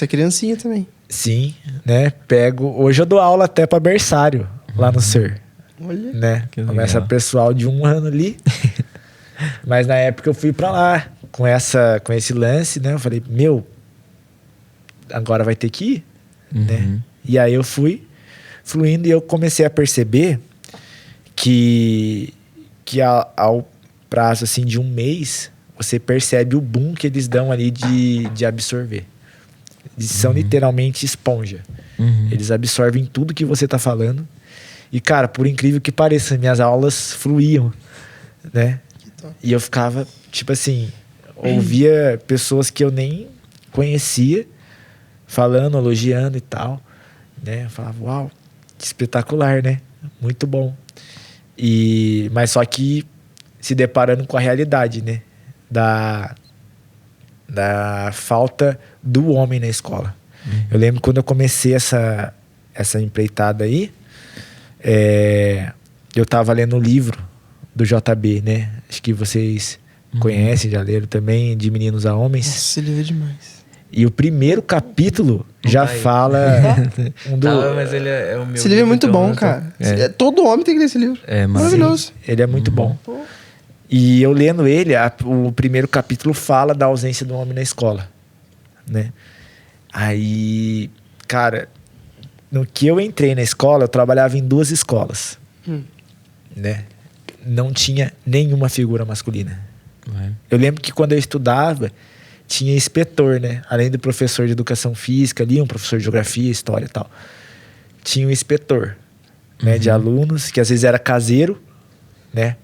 é criancinha também. Sim, né? Hoje eu dou aula até pra berçário, lá no SER. Olha. Né? Começa pessoal de 1 ano ali. Mas na época eu fui pra lá com esse lance, né? Eu falei, agora vai ter que ir, né? E aí eu fui fluindo e eu comecei a perceber que ao prazo assim, de 1 mês, você percebe o boom que eles dão ali de absorver. Eles são literalmente esponja. Eles absorvem tudo que você tá falando. E, cara, por incrível que pareça, minhas aulas fluíam, né? E eu ficava, tipo assim, ouvia pessoas que eu nem conhecia falando, elogiando e tal, né? Eu falava, uau, que espetacular, né? Muito bom. Mas só que se deparando com a realidade, né? Da falta do homem na escola. Eu lembro quando eu comecei essa empreitada aí, eu tava lendo um livro do JB, né? Acho que vocês conhecem, já leram também, De Meninos a Homens. Nossa, esse livro é demais. E o primeiro capítulo já fala... mas ele é o meu. Esse livro é muito bom, cara. Todo homem tem que ler esse livro. Maravilhoso. Sim, ele é muito bom. E eu lendo ele, o primeiro capítulo fala da ausência do homem na escola, né? Aí, cara, no que eu entrei na escola, eu trabalhava em 2 escolas, né? Não tinha nenhuma figura masculina. Eu lembro que quando eu estudava, tinha inspetor, né? Além do professor de educação física ali, um professor de geografia, história e tal. Tinha um inspetor, né? De alunos, que às vezes era caseiro, né?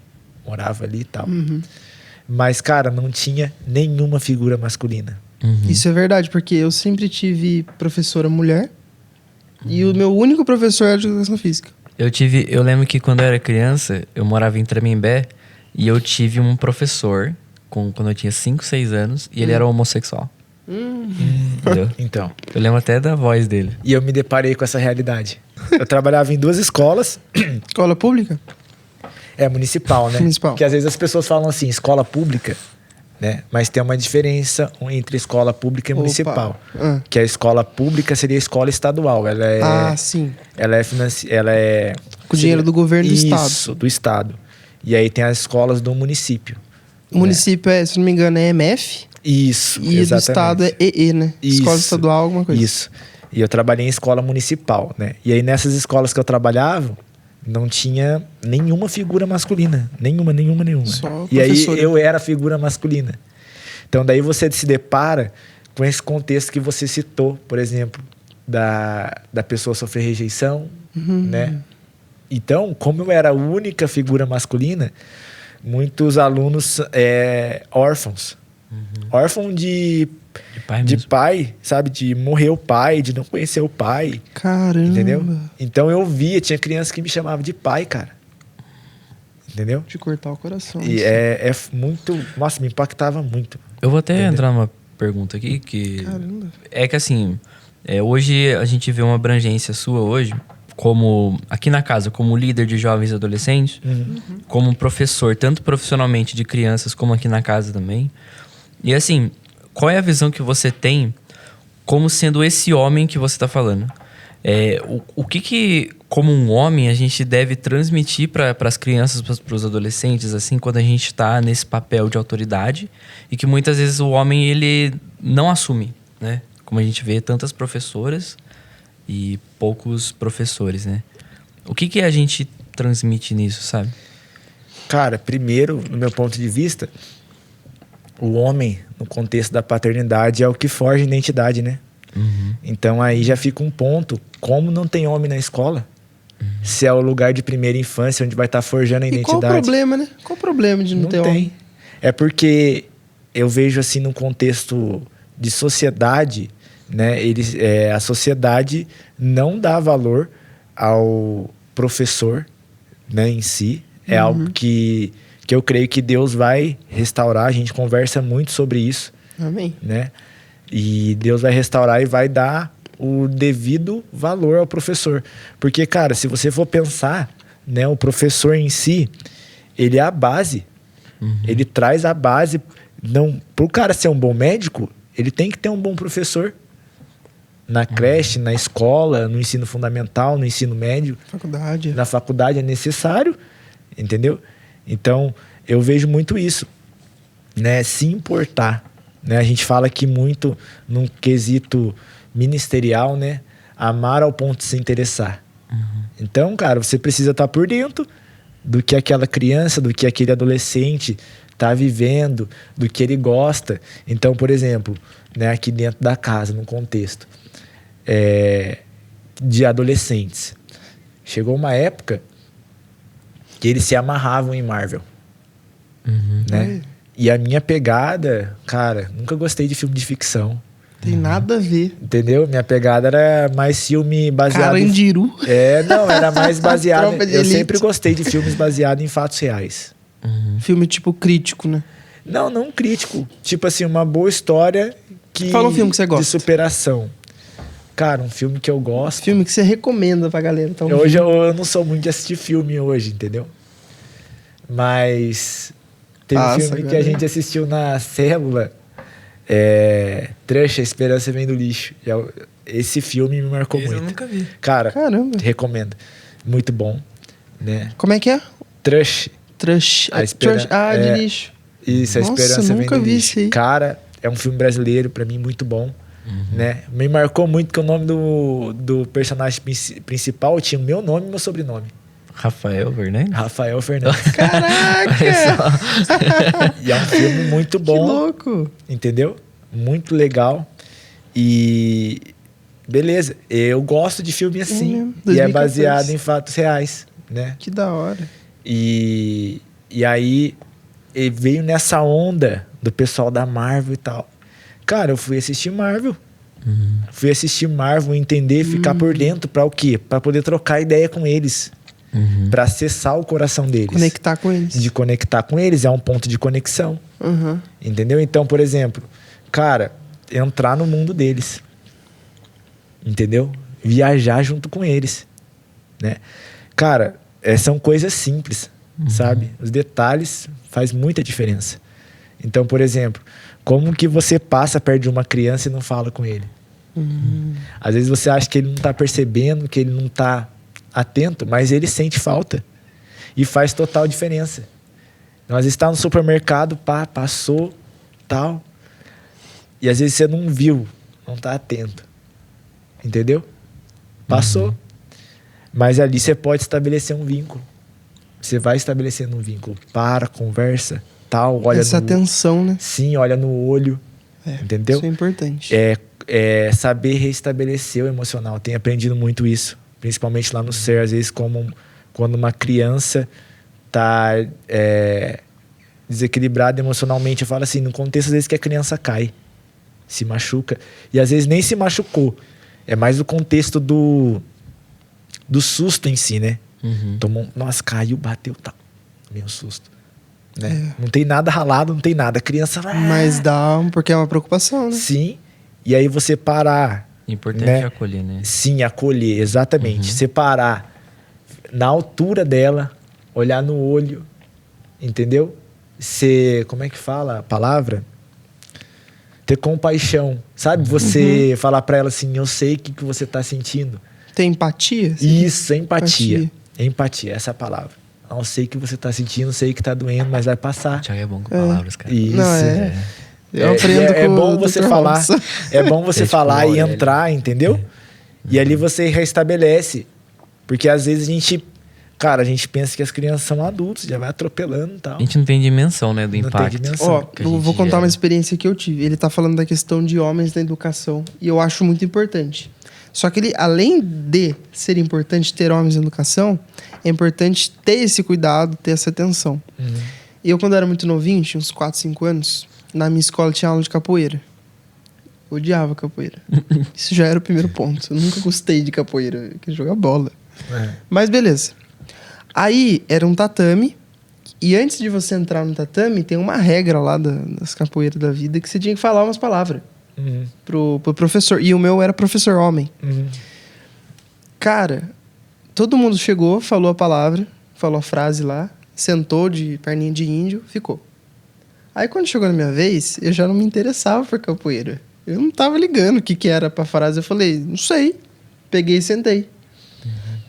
Morava ali e tal. Mas, cara, não tinha nenhuma figura masculina. Isso é verdade, porque eu sempre tive professora mulher e o meu único professor era de educação física. Eu lembro que quando eu era criança, eu morava em Tremembé e eu tive um professor quando eu tinha 5, 6 anos e ele era homossexual. Entendeu? Então. Eu lembro até da voz dele. E eu me deparei com essa realidade. Eu trabalhava em 2 escolas. Escola pública? Municipal, né? Municipal. Porque às vezes as pessoas falam assim, escola pública, né? Mas tem uma diferença entre escola pública e municipal. Que a escola pública seria a escola estadual. Ela é, sim. Ela é com o dinheiro do governo do estado. Isso, do estado. E aí tem as escolas do município. O município se não me engano, é MF. Isso, e exatamente. Do estado é EE, né? Isso, escola estadual, alguma coisa. Isso. E eu trabalhei em escola municipal, né? E aí nessas escolas que eu trabalhava, não tinha nenhuma figura masculina. Nenhuma. Só e aí eu era a figura masculina. Então daí você se depara com esse contexto que você citou, por exemplo, da pessoa sofrer rejeição, né? Então, como eu era a única figura masculina, muitos alunos órfãos. Órfão de pai, sabe? De morrer o pai, de não conhecer o pai. Caramba. Entendeu? Então eu via, tinha crianças que me chamavam de pai, cara. Entendeu? De cortar o coração. E é muito... Nossa, me impactava muito. Eu vou até entrar numa pergunta aqui que... Caramba. É que assim, hoje a gente vê uma abrangência sua hoje, como aqui na casa, como líder de jovens e adolescentes, como professor, tanto profissionalmente de crianças como aqui na casa também. E assim, qual é a visão que você tem como sendo esse homem que você está falando? O que, como um homem, a gente deve transmitir para as crianças, para os adolescentes, assim, quando a gente está nesse papel de autoridade e que muitas vezes o homem, ele não assume, né? Como a gente vê tantas professoras e poucos professores, né? O que a gente transmite nisso, sabe? Cara, primeiro, no meu ponto de vista, o homem, no contexto da paternidade, é o que forja a identidade, né? Então aí já fica um ponto, como não tem homem na escola? Se é o lugar de primeira infância, onde vai estar forjando a identidade. Qual o problema, né? Qual o problema de não ter homem? É porque eu vejo assim, num contexto de sociedade, né? A sociedade não dá valor ao professor, né, em si. É algo que eu creio que Deus vai restaurar. A gente conversa muito sobre isso. Amém. Né? E Deus vai restaurar e vai dar o devido valor ao professor. Porque, cara, se você for pensar, né, o professor em si, ele é a base. Ele traz a base. Para o cara ser um bom médico, ele tem que ter um bom professor. Na creche, na escola, no ensino fundamental, no ensino médio. Faculdade. Na faculdade é necessário, entendeu? Então, eu vejo muito isso, né? Se importar, né? A gente fala aqui muito num quesito ministerial, né? Amar ao ponto de se interessar. Então, cara, você precisa estar por dentro do que aquela criança, do que aquele adolescente está vivendo, do que ele gosta. Então, por exemplo, né, aqui dentro da casa, num contexto de adolescentes, chegou uma época que eles se amarravam em Marvel, né? E a minha pegada, cara, nunca gostei de filme de ficção. Tem nada a ver. Entendeu? Minha pegada era mais filme baseado... Carandiru. Não, era mais baseado... Tropa de Eu Elite. sempre gostei de filmes baseados em fatos reais. Filme tipo crítico, né? Não crítico. Tipo assim, uma boa história que... Fala um filme que você gosta. De superação. Cara, um filme que eu gosto... Filme que você recomenda pra galera. Tá Hoje eu não sou muito de assistir filme hoje, entendeu? Mas... Tem um filme que a gente assistiu na célula... Trush, A Esperança Vem do Lixo. Esse filme me marcou muito. Eu nunca vi. Cara, caramba, recomendo. Muito bom, né? Como é que é? Trush. De lixo. Isso, A Esperança Vem do Lixo. Isso aí. Cara, é um filme brasileiro, pra mim, muito bom. Né? Me marcou muito que o nome do personagem principal tinha o meu nome e meu sobrenome. Rafael Fernandes? Rafael Fernandes. Caraca! E é um filme muito bom. Que louco! Entendeu? Muito legal. E... beleza. Eu gosto de filme assim. 2014. E é baseado em fatos reais, né? Que da hora. E aí, ele veio nessa onda do pessoal da Marvel e tal. Cara, eu fui assistir Marvel. Fui assistir Marvel, entender, ficar por dentro. Pra o quê? Pra poder trocar ideia com eles. Pra acessar o coração deles. Conectar com eles. De conectar com eles. É um ponto de conexão. Entendeu? Então, por exemplo, cara, entrar no mundo deles. Entendeu? Viajar junto com eles. Né? Cara, são coisas simples, sabe? Os detalhes faz muita diferença. Então, por exemplo, como que você passa perto de uma criança e não fala com ele? Às vezes você acha que ele não tá percebendo, que ele não tá atento, mas ele sente falta. E faz total diferença. Então, às vezes tá no supermercado, passou, tal. E às vezes você não viu, não tá atento. Entendeu? Passou. Mas ali você pode estabelecer um vínculo. Você vai estabelecendo um vínculo. Conversa, tal, olha essa atenção, né? Sim, olha no olho. Entendeu? Isso é importante. É saber restabelecer o emocional. Tenho aprendido muito isso. Principalmente lá no SER. Às vezes, quando uma criança tá desequilibrada emocionalmente, eu falo assim, no contexto às vezes que a criança cai, se machuca. E às vezes nem se machucou. É mais o contexto do susto em si, né? Tomou, nossa, caiu, bateu, tal. Meio susto. Né? Não tem nada ralado, não tem nada. A criança... Mas dá, porque é uma preocupação, né? Sim. E aí você parar... Importante acolher, né? Sim, acolher, exatamente. Separar na altura dela, olhar no olho, entendeu? Como é que fala a palavra? Ter compaixão. Sabe? Você falar pra ela assim, eu sei o que você tá sentindo. Ter empatia? Isso, empatia. Empatia, essa é a palavra. Eu sei o que você tá sentindo, sei que tá doendo, mas vai passar. O Thiago é bom com palavras, cara. Isso. Não, eu aprendo com bom você Dr. falar. Robson. É bom você falar e Aurélio. entrar, entendeu? E ali você restabelece. Porque às vezes a gente pensa que as crianças são adultos, já vai atropelando e tal. A gente não tem dimensão, né, do Não tem impacto. dimensão. Ó, que a eu gente vou contar gera. uma experiência que eu tive. Ele tá falando da questão de homens na educação. E eu acho muito importante. Só que ele, além de ser importante ter homens na educação, é importante ter esse cuidado, ter essa atenção. Eu, quando era muito novinho, tinha uns 4, 5 anos, na minha escola tinha aula de capoeira. Eu odiava capoeira. Isso já era o primeiro ponto. Eu nunca gostei de capoeira. Eu queria jogar bola. Mas beleza. Aí, era um tatame. E antes de você entrar no tatame, tem uma regra lá das capoeiras da vida que você tinha que falar umas palavras pro professor. E o meu era professor homem. Cara, todo mundo chegou, falou a palavra, falou a frase lá, sentou de perninha de índio, ficou. Aí quando chegou na minha vez, eu já não me interessava por capoeira. Eu não tava ligando o que era pra frase. Eu falei, não sei. Peguei e sentei.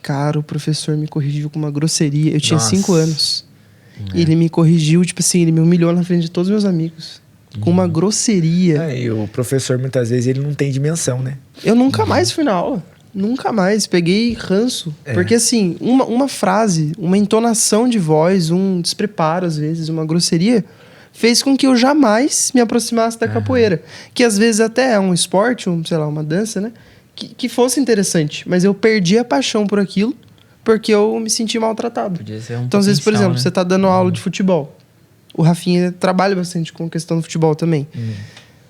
Cara, o professor me corrigiu com uma grosseria. Eu tinha 5 anos. E ele me corrigiu, tipo assim, ele me humilhou na frente de todos os meus amigos. Com uma grosseria. E o professor, muitas vezes, ele não tem dimensão, né? Eu nunca mais fui na aula. Nunca mais. Peguei ranço. Porque, assim, uma frase, uma entonação de voz, um despreparo, às vezes, uma grosseria, fez com que eu jamais me aproximasse da capoeira. Que, às vezes, até é um esporte, sei lá, uma dança, né? Que fosse interessante. Mas eu perdi a paixão por aquilo porque eu me senti maltratado. Podia ser um Então, às vezes, por exemplo, né? você tá dando aula de futebol. O Rafinha trabalha bastante com a questão do futebol também.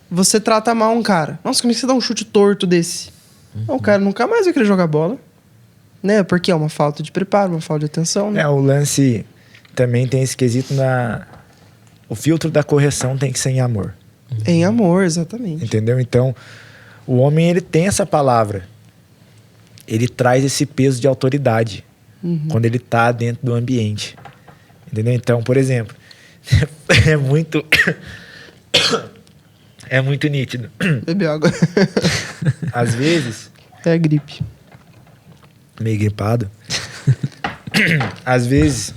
Você trata mal um cara. Nossa, como é que você dá um chute torto desse? O cara nunca mais vai querer jogar bola. Né? Porque é uma falta de preparo, uma falta de atenção. Né? O lance também tem esse quesito o filtro da correção tem que ser em amor. Em amor, exatamente. Entendeu? Então, o homem, ele tem essa palavra. Ele traz esse peso de autoridade quando ele tá dentro do ambiente. Entendeu? Então, por exemplo, é muito nítido. Beber água. Às vezes, É a gripe. meio gripado. Às vezes,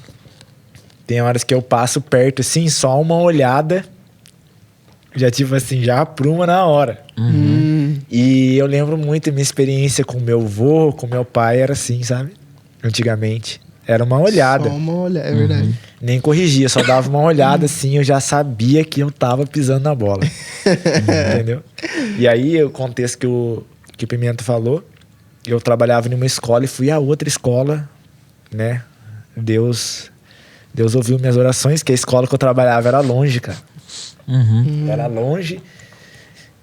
tem horas que eu passo perto, assim, só uma olhada, já tipo assim, já apruma na hora. E eu lembro muito minha experiência com meu avô, com meu pai, era assim, sabe? Antigamente. Era uma olhada. Só uma olhada, é verdade. Nem corrigia, só dava uma olhada assim, eu já sabia que eu tava pisando na bola. Entendeu? E aí, o contexto que o Pimenta falou, eu trabalhava em uma escola e fui a outra escola, né? Deus ouviu minhas orações, que a escola que eu trabalhava era longe, cara. Era longe.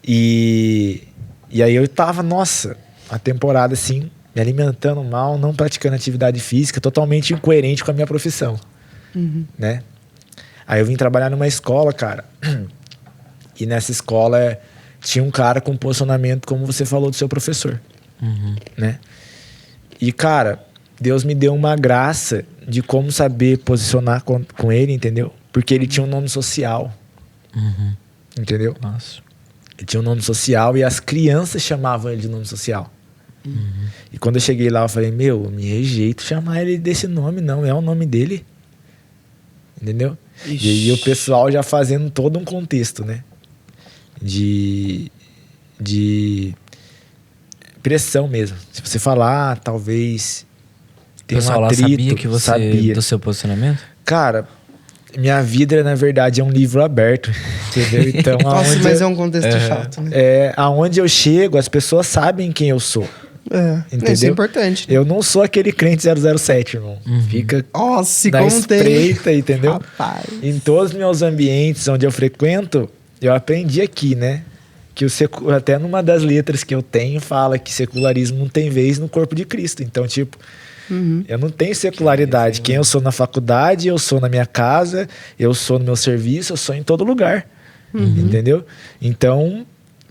E aí eu tava, nossa, a temporada assim, me alimentando mal, não praticando atividade física, totalmente incoerente com a minha profissão, né? Aí eu vim trabalhar numa escola, cara, e nessa escola tinha um cara com posicionamento, como você falou do seu professor, né? E, cara, Deus me deu uma graça de como saber posicionar com ele, entendeu? Porque ele tinha um nome social. Entendeu? Nossa. Ele tinha um nome social e as crianças chamavam ele de nome social. E quando eu cheguei lá, eu falei, eu me rejeito chamar ele desse nome, não. É o nome dele. Entendeu? Ixi. E aí o pessoal já fazendo todo um contexto, né? De pressão mesmo. Se você falar, talvez tem um atrito. Sabia que você sabia do seu posicionamento? Cara, minha vida, na verdade, é um livro aberto, entendeu? Então, nossa, mas é um contexto chato, né? Aonde eu chego, as pessoas sabem quem eu sou. Entendeu? Isso é importante. Eu não sou aquele crente 007, irmão. Fica nossa, na como espreita, tem. Entendeu? Rapaz. Em todos os meus ambientes onde eu frequento, eu aprendi aqui, né? Que até numa das letras que eu tenho, fala que secularismo não tem vez no corpo de Cristo. Então, tipo, eu não tenho secularidade. Quem eu sou na faculdade, eu sou na minha casa, eu sou no meu serviço, eu sou em todo lugar. Entendeu? Então,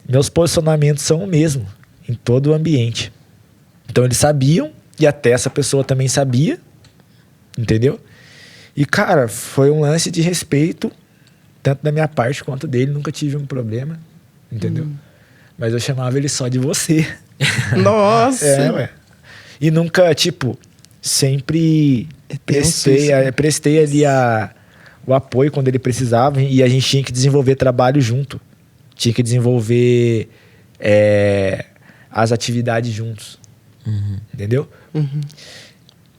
meus posicionamentos são o mesmo em todo o ambiente. Então, eles sabiam, e até essa pessoa também sabia, entendeu? E, cara, foi um lance de respeito, tanto da minha parte quanto dele. Nunca tive um problema, entendeu? Mas eu chamava ele só de você. Nossa! Ué. E nunca, tipo, sempre prestei ali o apoio quando ele precisava, e a gente tinha que desenvolver trabalho junto. Tinha que desenvolver as atividades juntos. Entendeu?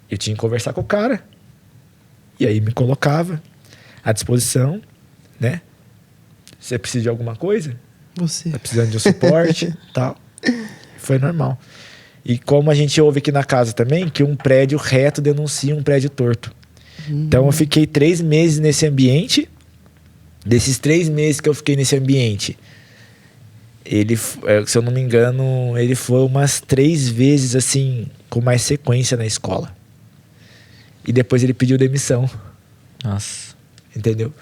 Eu tinha que conversar com o cara. E aí me colocava à disposição, né? Você precisa de alguma coisa? Você. Tá precisando de um suporte? Tal. Foi normal. E como a gente ouve aqui na casa também, que um prédio reto denuncia um prédio torto. Então eu fiquei 3 meses nesse ambiente. Desses 3 meses que eu fiquei nesse ambiente, ele, se eu não me engano, ele foi umas 3 vezes assim, com mais sequência na escola. E depois ele pediu demissão. Nossa. Entendeu?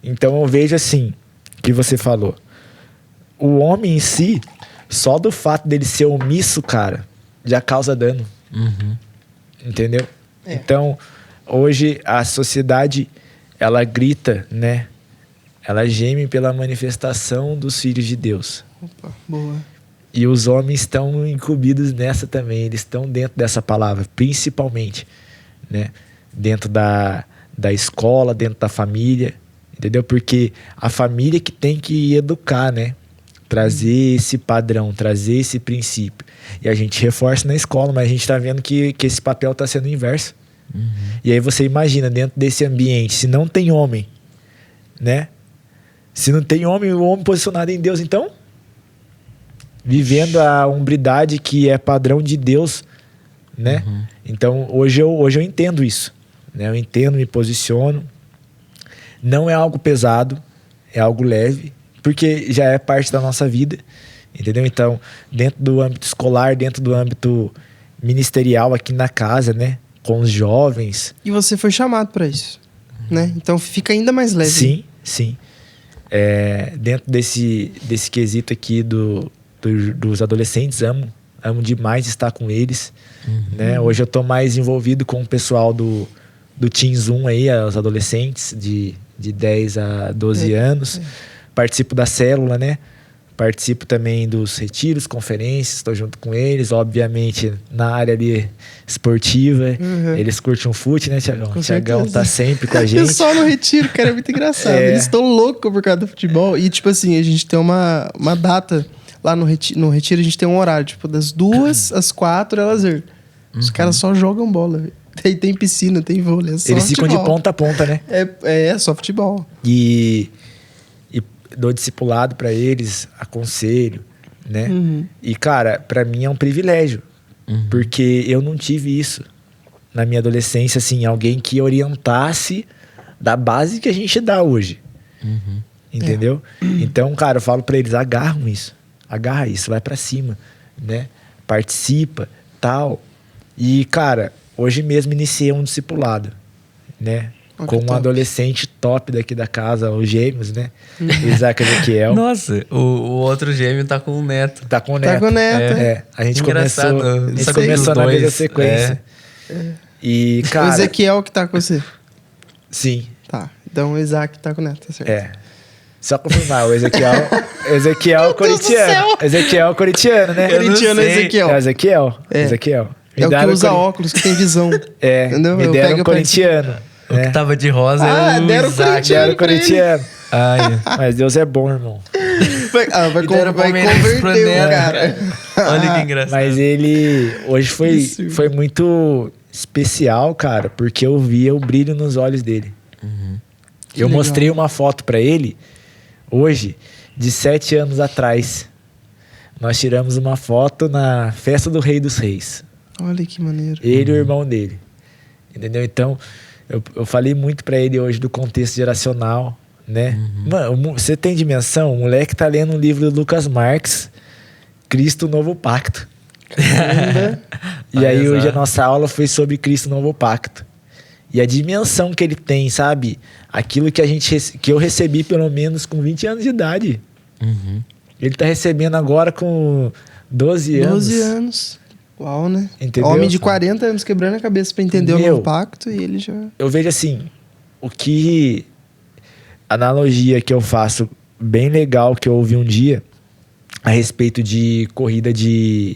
Então eu vejo assim, que você falou, o homem em si, só do fato dele ser omisso, cara, já causa dano. Entendeu? Então, hoje a sociedade, ela grita, né? Ela geme pela manifestação dos filhos de Deus. Opa, boa. E os homens estão incumbidos nessa também. Eles estão dentro dessa palavra, principalmente, né? Dentro da escola, dentro da família, entendeu? Porque a família que tem que educar, né? Trazer esse padrão, trazer esse princípio. E a gente reforça na escola, mas a gente está vendo que esse papel está sendo inverso. E aí você imagina, dentro desse ambiente, se não tem homem, né? Se não tem homem, o homem posicionado em Deus, então, vivendo a hombridade que é padrão de Deus, né? Então, hoje eu entendo isso, né? Eu entendo, me posiciono. Não é algo pesado, é algo leve, porque já é parte da nossa vida, entendeu? Então, dentro do âmbito escolar, dentro do âmbito ministerial aqui na casa, né? Com os jovens. E você foi chamado para isso, né? Então, fica ainda mais leve. Sim, sim. Dentro desse quesito aqui dos adolescentes, amo demais estar com eles, né? Hoje eu tô mais envolvido com o pessoal do Team Zoom aí, os adolescentes de 10 a 12 anos. Participo da célula, né? Participo também dos retiros, conferências, estou junto com eles, obviamente na área ali esportiva. Eles curtem um fute, né, Tiagão? O Tiagão tá sempre com a gente. Eu só no retiro, cara, é muito engraçado. Eles estão loucos por causa do futebol. E, tipo assim, a gente tem uma data lá no retiro, a gente tem um horário, tipo, das 2 às 4 é lazer. Os caras só jogam bola, velho. Tem piscina, tem vôlei. Eles ficam futebol. de ponta a ponta, né? É só futebol. E dou discipulado para eles, aconselho, né? E, cara, para mim é um privilégio, porque eu não tive isso na minha adolescência, assim, alguém que orientasse da base que a gente dá hoje, entendeu? Então, cara, eu falo para eles, agarra isso, vai para cima, né? Participa, tal. E, cara, hoje mesmo iniciei um discipulado, né? Com um adolescente top daqui da casa, os gêmeos, né? O Isaac e Ezequiel. Nossa, o outro gêmeo tá com o neto. Tá com o neto. É. A gente começou na mesma sequência. E, cara... O Ezequiel que tá com você. Sim. Tá. Então o Isaac tá com o neto, tá certo. Só confirmar, o Ezequiel Meu Deus do corintiano. céu. Ezequiel corintiano, né? Corintiano é Ezequiel. É Ezequiel. É. Ezequiel. É o que usa óculos, que tem visão. É, Entendeu? me Eu deram pego um corintiano. O que tava de rosa era o deram Isaac. Deram corintiano. Ai, Mas Deus é bom, irmão. Vai E deram vai palmeirense pro converter o Nero. cara. olha que engraçado. Mas ele hoje Absurdo. foi muito especial, cara, porque eu via o brilho nos olhos dele. Que Eu legal. mostrei uma foto pra ele hoje, de 7 anos atrás. Nós tiramos uma foto na festa do Rei dos Reis. Olha que maneiro. Ele e o irmão dele. Entendeu? Então, eu falei muito pra ele hoje do contexto geracional, né? Mano, você tem dimensão? O moleque tá lendo um livro do Lucas Marx, Cristo Novo Pacto. E aí Olha hoje só. a nossa aula foi sobre Cristo Novo Pacto. E a dimensão que ele tem, sabe? Aquilo que eu recebi pelo menos com 20 anos de idade. Uhum. Ele tá recebendo agora com 12 anos. 12 anos. Uau, né? Entendeu? Homem de 40 anos quebrando a cabeça pra entender o Meu. novo pacto e ele já... Eu vejo assim, analogia que eu faço bem legal que eu ouvi um dia a respeito de corrida de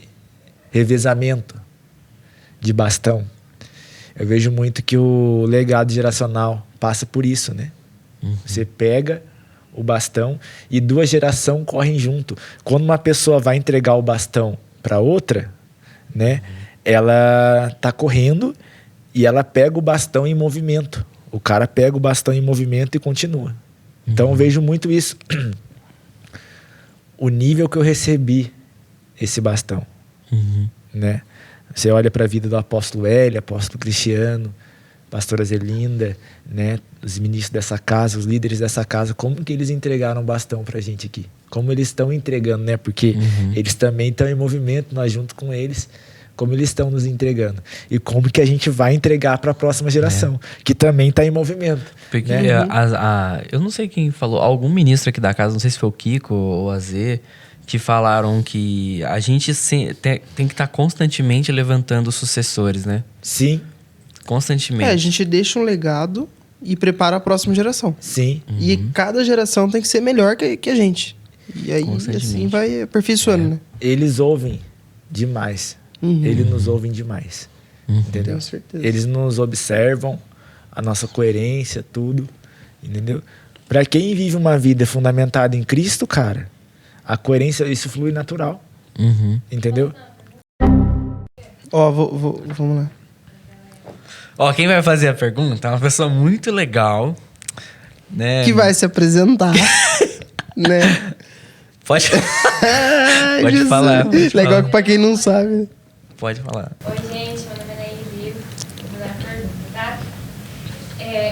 revezamento de bastão. Eu vejo muito que o legado geracional passa por isso, né? Você pega o bastão e 2 gerações correm junto. Quando uma pessoa vai entregar o bastão para outra, né? Ela tá correndo e ela pega o bastão em movimento. O cara pega o bastão em movimento e continua. Então eu vejo muito isso. O nível que eu recebi esse bastão, né? Você olha para a vida do apóstolo Hélio, apóstolo Cristiano, pastora Zelinda, né? Os ministros dessa casa, os líderes dessa casa, como que eles entregaram o bastão pra gente aqui? Como eles estão entregando, né? Porque eles também estão em movimento, nós junto com eles, como eles estão nos entregando. E como que a gente vai entregar para a próxima geração, que também está em movimento. Porque né? eu não sei quem falou, algum ministro aqui da casa, não sei se foi o Kiko ou a Z, que falaram que a gente tem que estar constantemente levantando sucessores, né? Sim, Constantemente. a gente deixa um legado e prepara a próxima geração. sim. E cada geração tem que ser melhor que a gente. E aí, Constantemente. assim, vai aperfeiçoando, né? Eles ouvem demais. Eles nos ouvem demais. Entendeu? Tenho certeza. Eles nos observam, a nossa coerência, tudo. Entendeu? Para quem vive uma vida fundamentada em Cristo, cara, a coerência, isso flui natural. Entendeu? Ó, vamos lá. Ó, quem vai fazer a pergunta é uma pessoa muito legal, né? Que vai se apresentar, né? Pode, Ai, pode Jesus. falar. Pode Legal falar. que pra quem não sabe. Pode falar. Oi, gente, meu nome é Nairi, vou dar a pergunta, tá?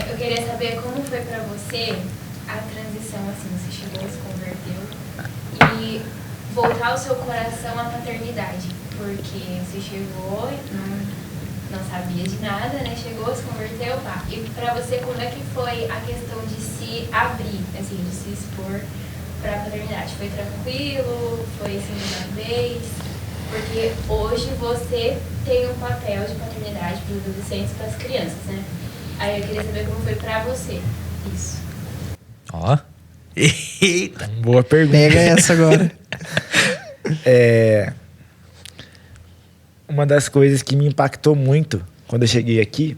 Eu queria saber como foi pra você a transição, assim, você chegou, se converteu, e voltar o seu coração à paternidade, porque você chegou e não sabia de nada, né? Chegou, se converteu, pá. E pra você, como é que foi a questão de se abrir, assim, de se expor pra paternidade? Foi tranquilo? Foi assim de uma vez? Porque hoje você tem um papel de paternidade para os adolescentes e para as crianças, né? Aí eu queria saber como foi para você isso. Ó. Eita. Boa pergunta. Pega essa agora. Uma das coisas que me impactou muito quando eu cheguei aqui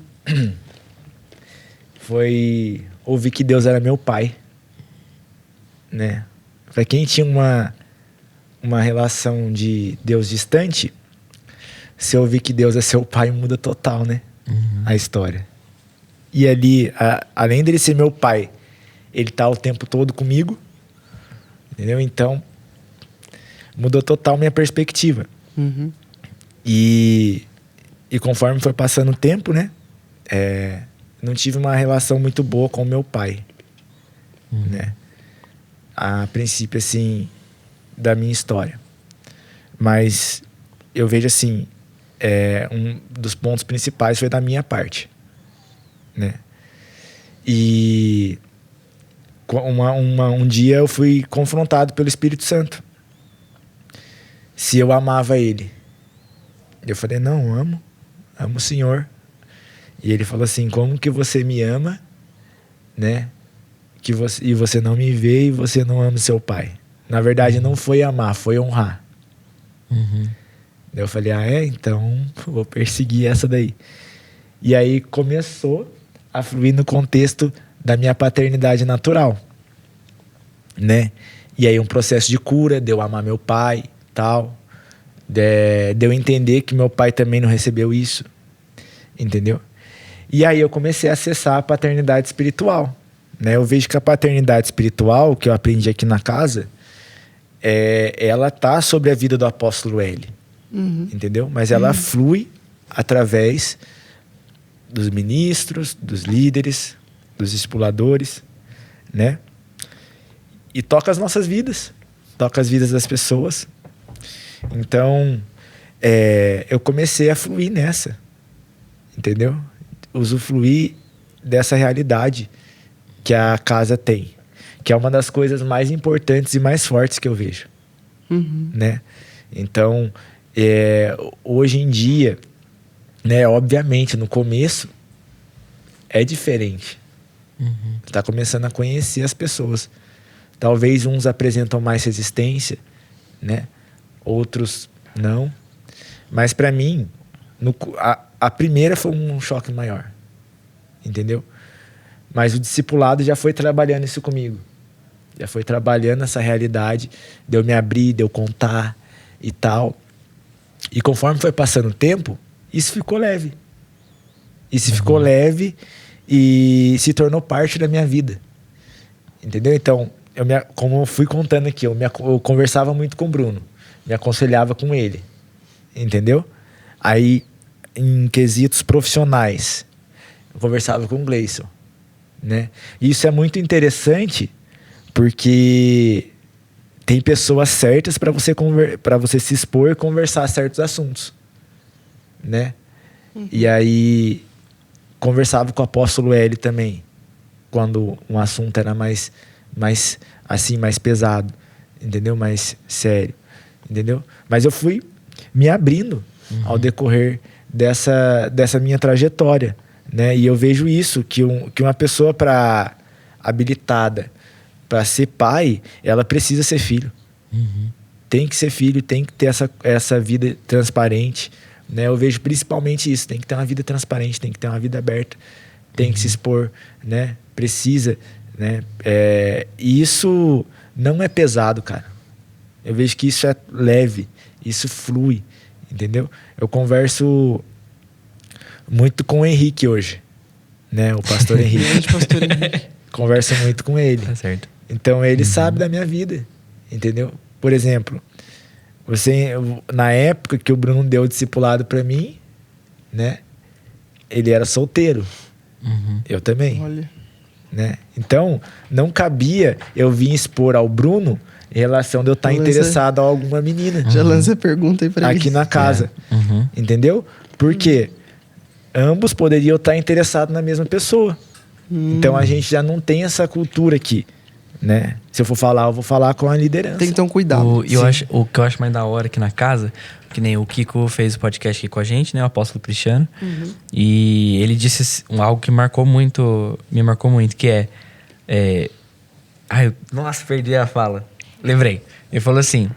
foi ouvir que Deus era meu pai, né? Para quem tinha uma relação de Deus distante, se ouvir que Deus é seu pai, muda total, né? A história. E ali, além dele ser meu pai, ele tá o tempo todo comigo, entendeu? Então, mudou total minha perspectiva. E conforme foi passando o tempo, né? Não tive uma relação muito boa com o meu pai, né? A princípio, assim, da minha história. Mas eu vejo assim, um dos pontos principais foi da minha parte, né? E um dia eu fui confrontado pelo Espírito Santo se eu amava ele. Eu falei, não, amo o Senhor. E ele falou assim, como que você me ama, né? e você não me vê e você não ama seu pai. Na verdade, não foi amar, foi honrar. Daí eu falei, então vou perseguir essa daí. E aí começou a fluir no contexto da minha paternidade natural, né? E aí um processo de cura, de eu amar meu pai, tal, de eu entender que meu pai também não recebeu isso, entendeu? E aí eu comecei a acessar a paternidade espiritual, né? Eu vejo que a paternidade espiritual, que eu aprendi aqui na casa, ela tá sobre a vida do apóstolo L, entendeu? Mas ela flui através dos ministros, dos líderes, dos discipuladores, né? E toca as nossas vidas, toca as vidas das pessoas. Então, eu comecei a fluir nessa, entendeu? Usufruir dessa realidade que a casa tem, que é uma das coisas mais importantes e mais fortes que eu vejo, né? Então, hoje em dia, né, obviamente, no começo, é diferente. Você está começando a conhecer as pessoas. Talvez uns apresentam mais resistência, né? Outros não. Mas para mim, a primeira foi um choque maior, entendeu? Mas o discipulado já foi trabalhando isso comigo. Já foi trabalhando essa realidade, de eu me abrir, de eu contar e tal. E conforme foi passando o tempo, isso ficou leve. Isso ficou leve e se tornou parte da minha vida. Entendeu? Então, como eu fui contando aqui, eu conversava muito com o Bruno. Me aconselhava com ele. Entendeu? Aí, em quesitos profissionais, eu conversava com o Gleison, né? E isso é muito interessante porque tem pessoas certas para você se expor e conversar certos assuntos, né? E aí conversava com o apóstolo L também, quando um assunto era mais pesado, entendeu? Mais sério, entendeu? Mas eu fui me abrindo ao decorrer dessa minha trajetória, né? E eu vejo isso, que uma pessoa habilitada para ser pai, ela precisa ser filho. Tem que ser filho, tem que ter essa vida transparente, né? Eu vejo principalmente isso, tem que ter uma vida transparente, tem que ter uma vida aberta, tem que se expor, né? Precisa, né? E isso não é pesado, cara. Eu vejo que isso é leve, isso flui, entendeu? Eu converso muito com o Henrique hoje, né? O pastor Henrique. Converso muito com ele. Tá certo. Então ele sabe da minha vida, entendeu? Por exemplo, na época que o Bruno deu o discipulado para mim, né? Ele era solteiro. Eu também. Olha. Né? Então, não cabia eu vir expor ao Bruno em relação de eu estar interessado em alguma menina. Já lança a pergunta aí pra ele. Aqui na casa. Entendeu? Porque ambos poderiam estar interessados na mesma pessoa. Então, a gente já não tem essa cultura aqui, né? Se eu for falar, eu vou falar com a liderança. Tem que ter um cuidado. O que eu acho mais da hora aqui na casa, que nem o Kiko fez o podcast aqui com a gente, né? O apóstolo Cristiano. E ele disse algo que me marcou muito, que nossa, perdi a fala. Lembrei. Ele falou assim,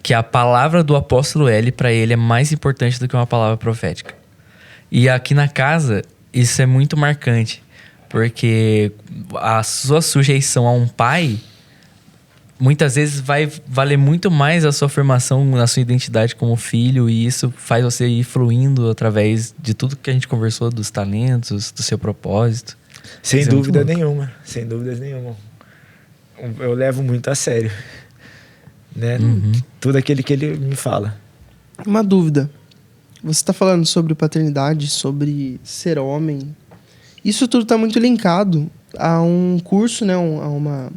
que a palavra do apóstolo L para ele é mais importante do que uma palavra profética. E aqui na casa, isso é muito marcante. Porque a sua sujeição a um pai muitas vezes vai valer muito mais a sua formação na sua identidade como filho, e isso faz você ir fluindo através de tudo que a gente conversou, dos talentos, do seu propósito. Sem dúvida nenhuma. Eu levo muito a sério, né? Tudo aquilo que ele me fala. Uma dúvida. Você está falando sobre paternidade, sobre ser homem. Isso tudo está muito linkado a um curso, né? A uma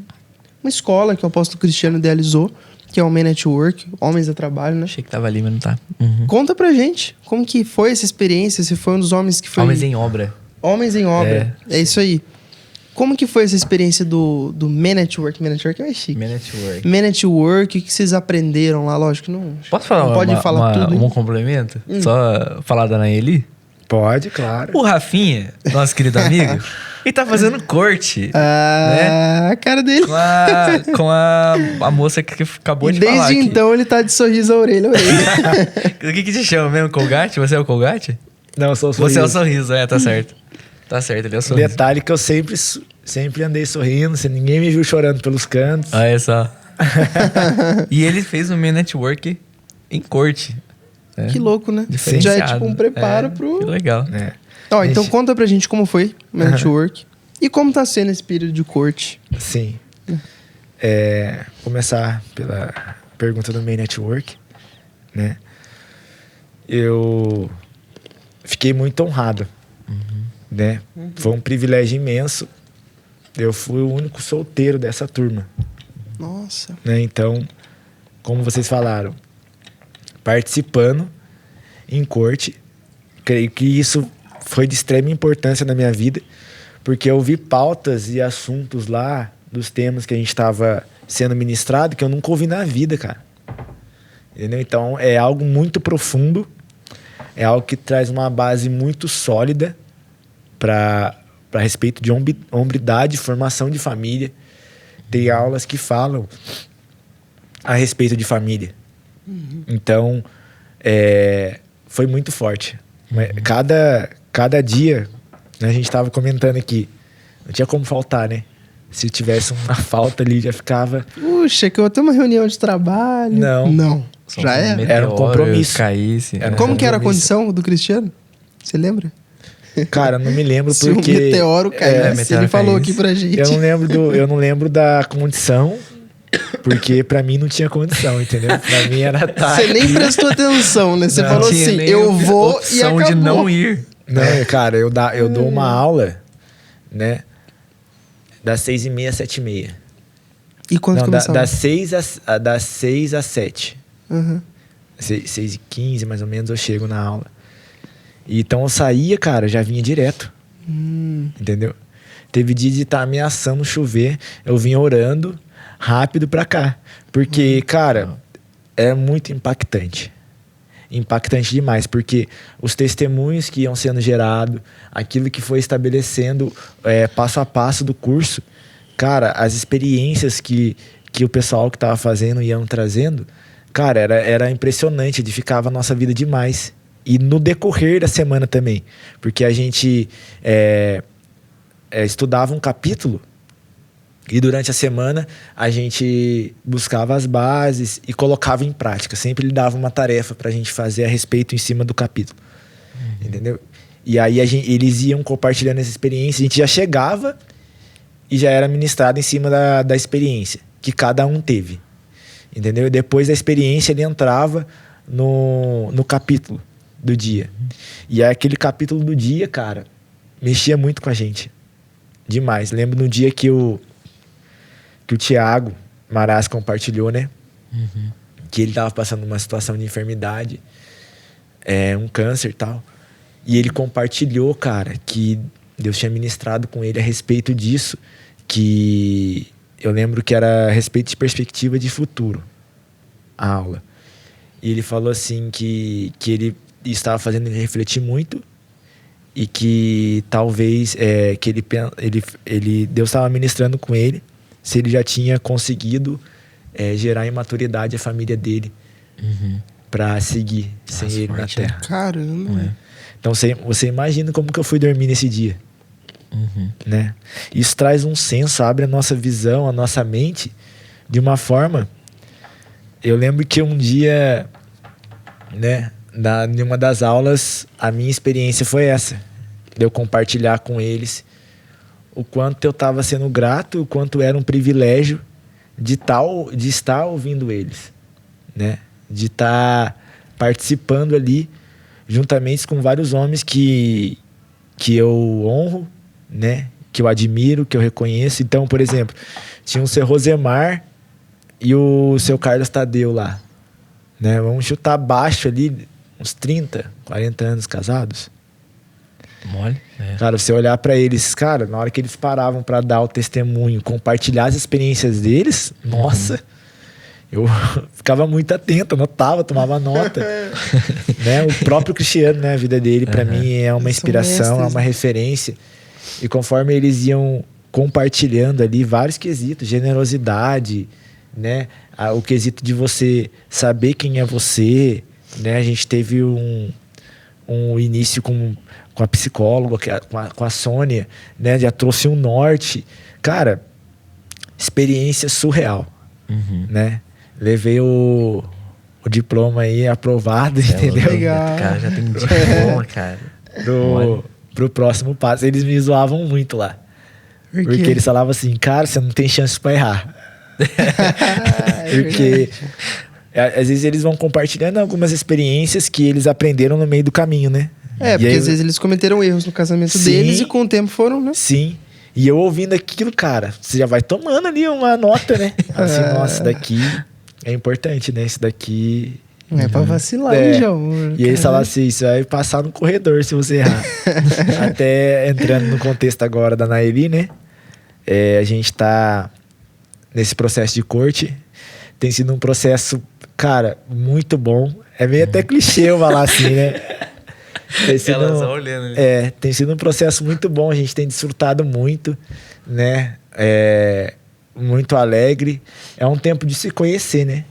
escola que o apóstolo Cristiano idealizou, que é o Men at Work, Homens a Trabalho, né? Achei que tava ali, mas não tá. Conta pra gente, como que foi essa experiência? Você foi um dos homens que foi... Homens em Obra. Homens em Obra, é isso aí. Como que foi essa experiência do Men at Work? Men at Work é mais chique. Men at Work. Men at Work, o que vocês aprenderam lá? Lógico que não... Posso falar não pode falar tudo, um complemento? Só falar da Anaeli? Pode, claro. O Rafinha, nosso querido amigo, ele tá fazendo corte. A cara dele. Com a moça que acabou de falar. Desde então ele tá de sorriso a orelha a orelha. O que te chama mesmo? Colgate? Você é o Colgate? Não, eu sou o sorriso. Você é o sorriso, tá certo. Tá certo, ele é o sorriso. Detalhe que eu sempre andei sorrindo, ninguém me viu chorando pelos cantos. Olha só. E ele fez o meu network em corte. Que louco, né? Já é tipo um preparo pro... Que legal. Ó, então conta pra gente como foi o network. E como tá sendo esse período de corte. Sim. Começar pela pergunta do meu network, né? Eu fiquei muito honrado, né? Foi um privilégio imenso. Eu fui o único solteiro dessa turma. Nossa. Né? Então, como vocês falaram, participando em corte, creio que isso foi de extrema importância na minha vida, porque eu vi pautas e assuntos lá dos temas que a gente estava sendo ministrado que eu nunca ouvi na vida, cara. Entendeu? Então, é algo muito profundo, é algo que traz uma base muito sólida para respeito de hombridade, formação de família. Tem aulas que falam a respeito de família. Então, foi muito forte. Cada dia, né, a gente estava comentando aqui, não tinha como faltar, né? Se tivesse uma falta ali, já ficava... Puxa, que eu tenho uma reunião de trabalho. Não. Já é? Era um compromisso. Como que era a condição do Cristiano? Você lembra? Cara, não me lembro Se porque... o meteoro caísse, ele falou aqui pra gente. Eu não lembro da condição, porque pra mim não tinha condição, entendeu? Pra mim era tarde. Você nem prestou atenção, né? Você falou assim, eu vou e acabou. De não ir. Não, cara, eu dou uma aula, né? Das 6h30 às 7h30. E quando começava? Das 6 às 7. 6h15, mais ou menos, eu chego na aula. Então eu saía, cara, já vinha direto. Entendeu? Teve dia de estar ameaçando chover, eu vinha orando rápido pra cá. Porque, cara, é muito impactante. Impactante demais, porque os testemunhos que iam sendo gerados, aquilo que foi estabelecendo passo a passo do curso, cara, as experiências que o pessoal que estava fazendo iam trazendo, cara, era impressionante, edificava a nossa vida demais. E no decorrer da semana também, porque a gente estudava um capítulo e durante a semana a gente buscava as bases e colocava em prática. Sempre ele dava uma tarefa para a gente fazer a respeito em cima do capítulo. Entendeu? E aí eles iam compartilhando essa experiência. A gente já chegava e já era ministrado em cima da experiência que cada um teve. Entendeu? E depois da experiência ele entrava no capítulo do dia. E aquele capítulo do dia, cara, mexia muito com a gente. Demais. Lembro no dia que o Thiago Maras compartilhou, né? Que ele tava passando uma situação de enfermidade, um câncer e tal. E ele compartilhou, cara, que Deus tinha ministrado com ele a respeito disso, que eu lembro que era a respeito de perspectiva de futuro, a aula. E ele falou assim que ele estava fazendo ele refletir muito e que talvez que Deus estava ministrando com ele se ele já tinha conseguido gerar em maturidade a família dele para seguir sem ele na terra. Caramba. Então você imagina como que eu fui dormir nesse dia. Né? Isso traz um senso, abre a nossa visão, a nossa mente de uma forma. Eu lembro que um dia, né, em uma das aulas, a minha experiência foi essa, de eu compartilhar com eles o quanto eu estava sendo grato, o quanto era um privilégio de estar ouvindo eles, né? De estar participando ali juntamente com vários homens que eu honro, né? Que eu admiro, que eu reconheço. Então, por exemplo, tinha o seu Rosemar e o seu Carlos Tadeu lá, né? Vamos chutar baixo ali, uns 30, 40 anos casados. Mole. Cara, você olhar pra eles, cara, na hora que eles paravam pra dar o testemunho, compartilhar as experiências deles, nossa, Eu ficava muito atento, anotava, tomava nota. Né? O próprio Cristiano, né? A vida dele, para mim, é uma inspiração, é uma referência. E conforme eles iam compartilhando ali vários quesitos, generosidade, né? O quesito de você saber quem é você, né? A gente teve um início com a psicóloga, com a Sônia, né? Já trouxe um norte. Cara, experiência surreal, né? Levei o diploma aí aprovado, entendeu? Legal. Cara, já tem um diploma, cara. Pro próximo passo. Eles me zoavam muito lá. Porque eles falavam assim, cara, você não tem chance pra errar. Porque às vezes eles vão compartilhando algumas experiências que eles aprenderam no meio do caminho, né? Porque às vezes eles cometeram erros no casamento deles e com o tempo foram, né? Sim. E eu ouvindo aquilo, cara, você já vai tomando ali uma nota, né? Assim, nossa, isso daqui é importante, né? Isso daqui... Não é pra vacilar, João. E eles falavam assim, você vai passar no corredor se você errar. Até entrando no contexto agora da Naeli, né? A gente tá nesse processo de corte. Tem sido um processo, cara, muito bom. É meio até clichê eu falar assim, né? Tem sido um processo muito bom. A gente tem desfrutado muito, né? Muito alegre. É um tempo de se conhecer, né?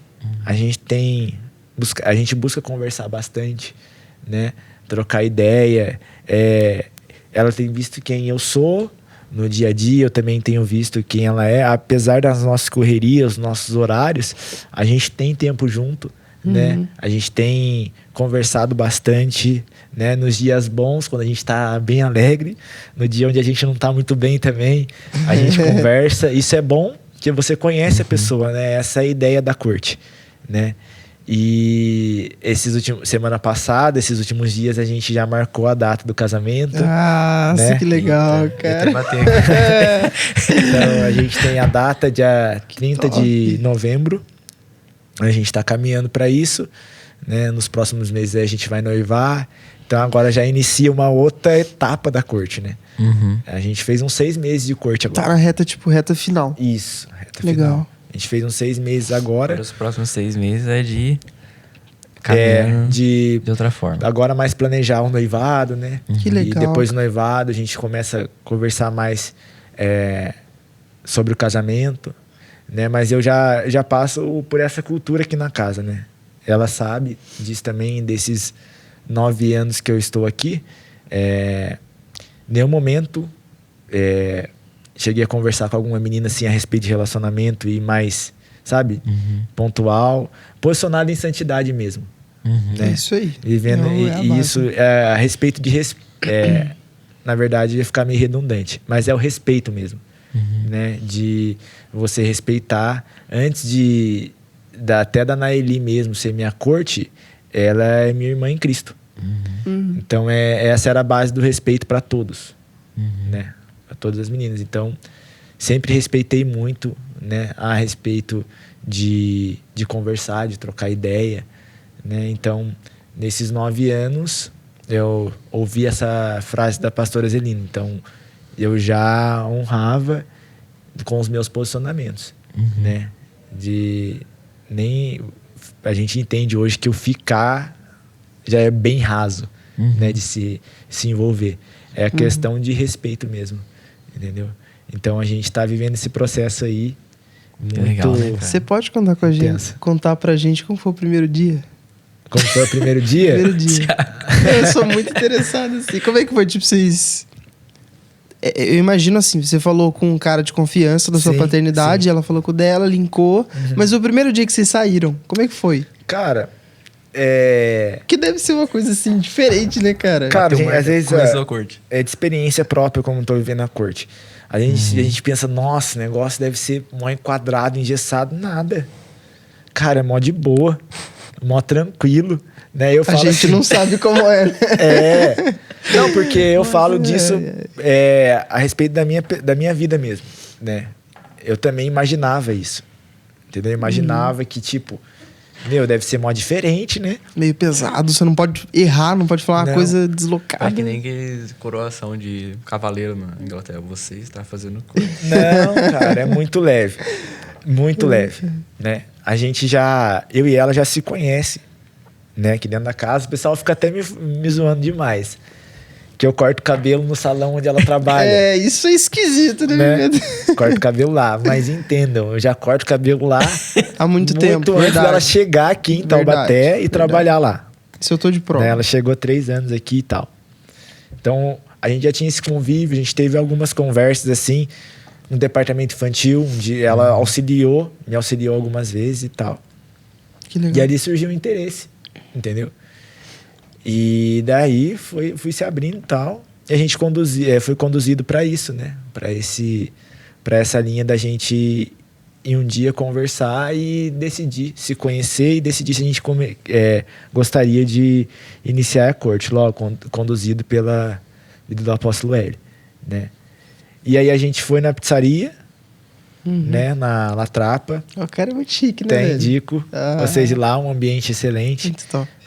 A gente busca conversar bastante, né? Trocar ideia. Ela tem visto quem eu sou no dia a dia, eu também tenho visto quem ela é. Apesar das nossas correrias, os nossos horários, a gente tem tempo junto, né? A gente tem conversado bastante, né? Nos dias bons, quando a gente tá bem alegre. No dia onde a gente não tá muito bem também, a gente conversa. Isso é bom, porque você conhece a pessoa, né? Essa é a ideia da corte, né? E semana passada, esses últimos dias, a gente já marcou a data do casamento. Nossa, né? Que legal, cara. Então, a gente tem a data dia 30 de novembro. A gente está caminhando para isso, né? Nos próximos meses a gente vai noivar. Então, agora já inicia uma outra etapa da corte, né? A gente fez uns 6 meses de corte agora. Tá na reta final. Isso, reta legal. Final. A gente fez uns 6 meses agora. Para os próximos 6 meses é de caminhando de outra forma. Agora mais planejar o noivado, né? Que legal. E depois do noivado a gente começa a conversar mais sobre o casamento, né? Mas eu já passo por essa cultura aqui na casa, né? Ela sabe disso também, desses 9 anos que eu estou aqui. Nenhum momento... cheguei a conversar com alguma menina assim a respeito de relacionamento e mais, sabe, pontual, posicionado em santidade mesmo. Né? É isso aí. Vivendo, e isso a respeito de na verdade ia ficar meio redundante, mas é o respeito mesmo, né? De você respeitar antes até da Naeli mesmo ser minha corte, ela é minha irmã em Cristo. Então essa era a base do respeito para todos, né? A todas as meninas. Então, sempre respeitei muito, né? A respeito de conversar, de trocar ideia, né? Então, nesses 9 anos, eu ouvi essa frase da pastora Zelina. Então, eu já honrava com os meus posicionamentos, né? A gente entende hoje que o ficar já é bem raso, né? De se envolver. É a questão de respeito mesmo. Entendeu? Então a gente tá vivendo esse processo aí muito... Legal, né, você pode contar com a gente, contar pra gente como foi o primeiro dia? Como foi o primeiro dia? Primeiro dia. Eu sou muito interessado assim. Como é que foi? Tipo, vocês... Eu imagino assim, você falou com um cara de confiança da sua paternidade, ela falou com o dela, linkou. Mas o primeiro dia que vocês saíram, como é que foi? Cara, que deve ser uma coisa assim, diferente, né, cara? Cara, às vezes começou a corte. É de experiência própria como eu tô vivendo a corte. A gente pensa, nossa, o negócio deve ser mó enquadrado, engessado. Nada. Cara, é mó de boa, mó tranquilo, né? Eu falo a gente assim, não sabe como é, né? Não, porque eu falo disso a respeito da minha vida mesmo, né? Eu também imaginava isso, entendeu? Eu imaginava que, tipo... deve ser mó diferente, né? Meio pesado, você não pode errar, não pode falar uma coisa deslocada. É que nem aqueles coroação de cavaleiro na Inglaterra. Você está fazendo coisa. Não, cara, é muito leve. Muito leve, né? A gente eu e ela já se conhece, né? Aqui dentro da casa, o pessoal fica até me zoando demais. Que eu corto o cabelo no salão onde ela trabalha. Isso é esquisito, né? Corto o cabelo lá, mas entendam, eu já corto o cabelo lá há muito tempo. Muito antes dela chegar aqui em Taubaté e trabalhar lá. Isso eu tô de prova. Né? Ela chegou 3 anos aqui e tal. Então, a gente já tinha esse convívio, a gente teve algumas conversas assim, no departamento infantil, onde ela me auxiliou algumas vezes e tal. Que legal. E ali surgiu o interesse, entendeu? E daí fui se abrindo e tal. E a gente foi conduzido para isso, né? Para essa linha da gente em um dia conversar e decidir se conhecer e decidir se a gente gostaria de iniciar a corte, logo conduzido pela vida do apóstolo Hélio, né? E aí a gente foi na pizzaria, né, na La Trapa. O cara é muito chique, né? Até indico vocês ir lá, um ambiente excelente,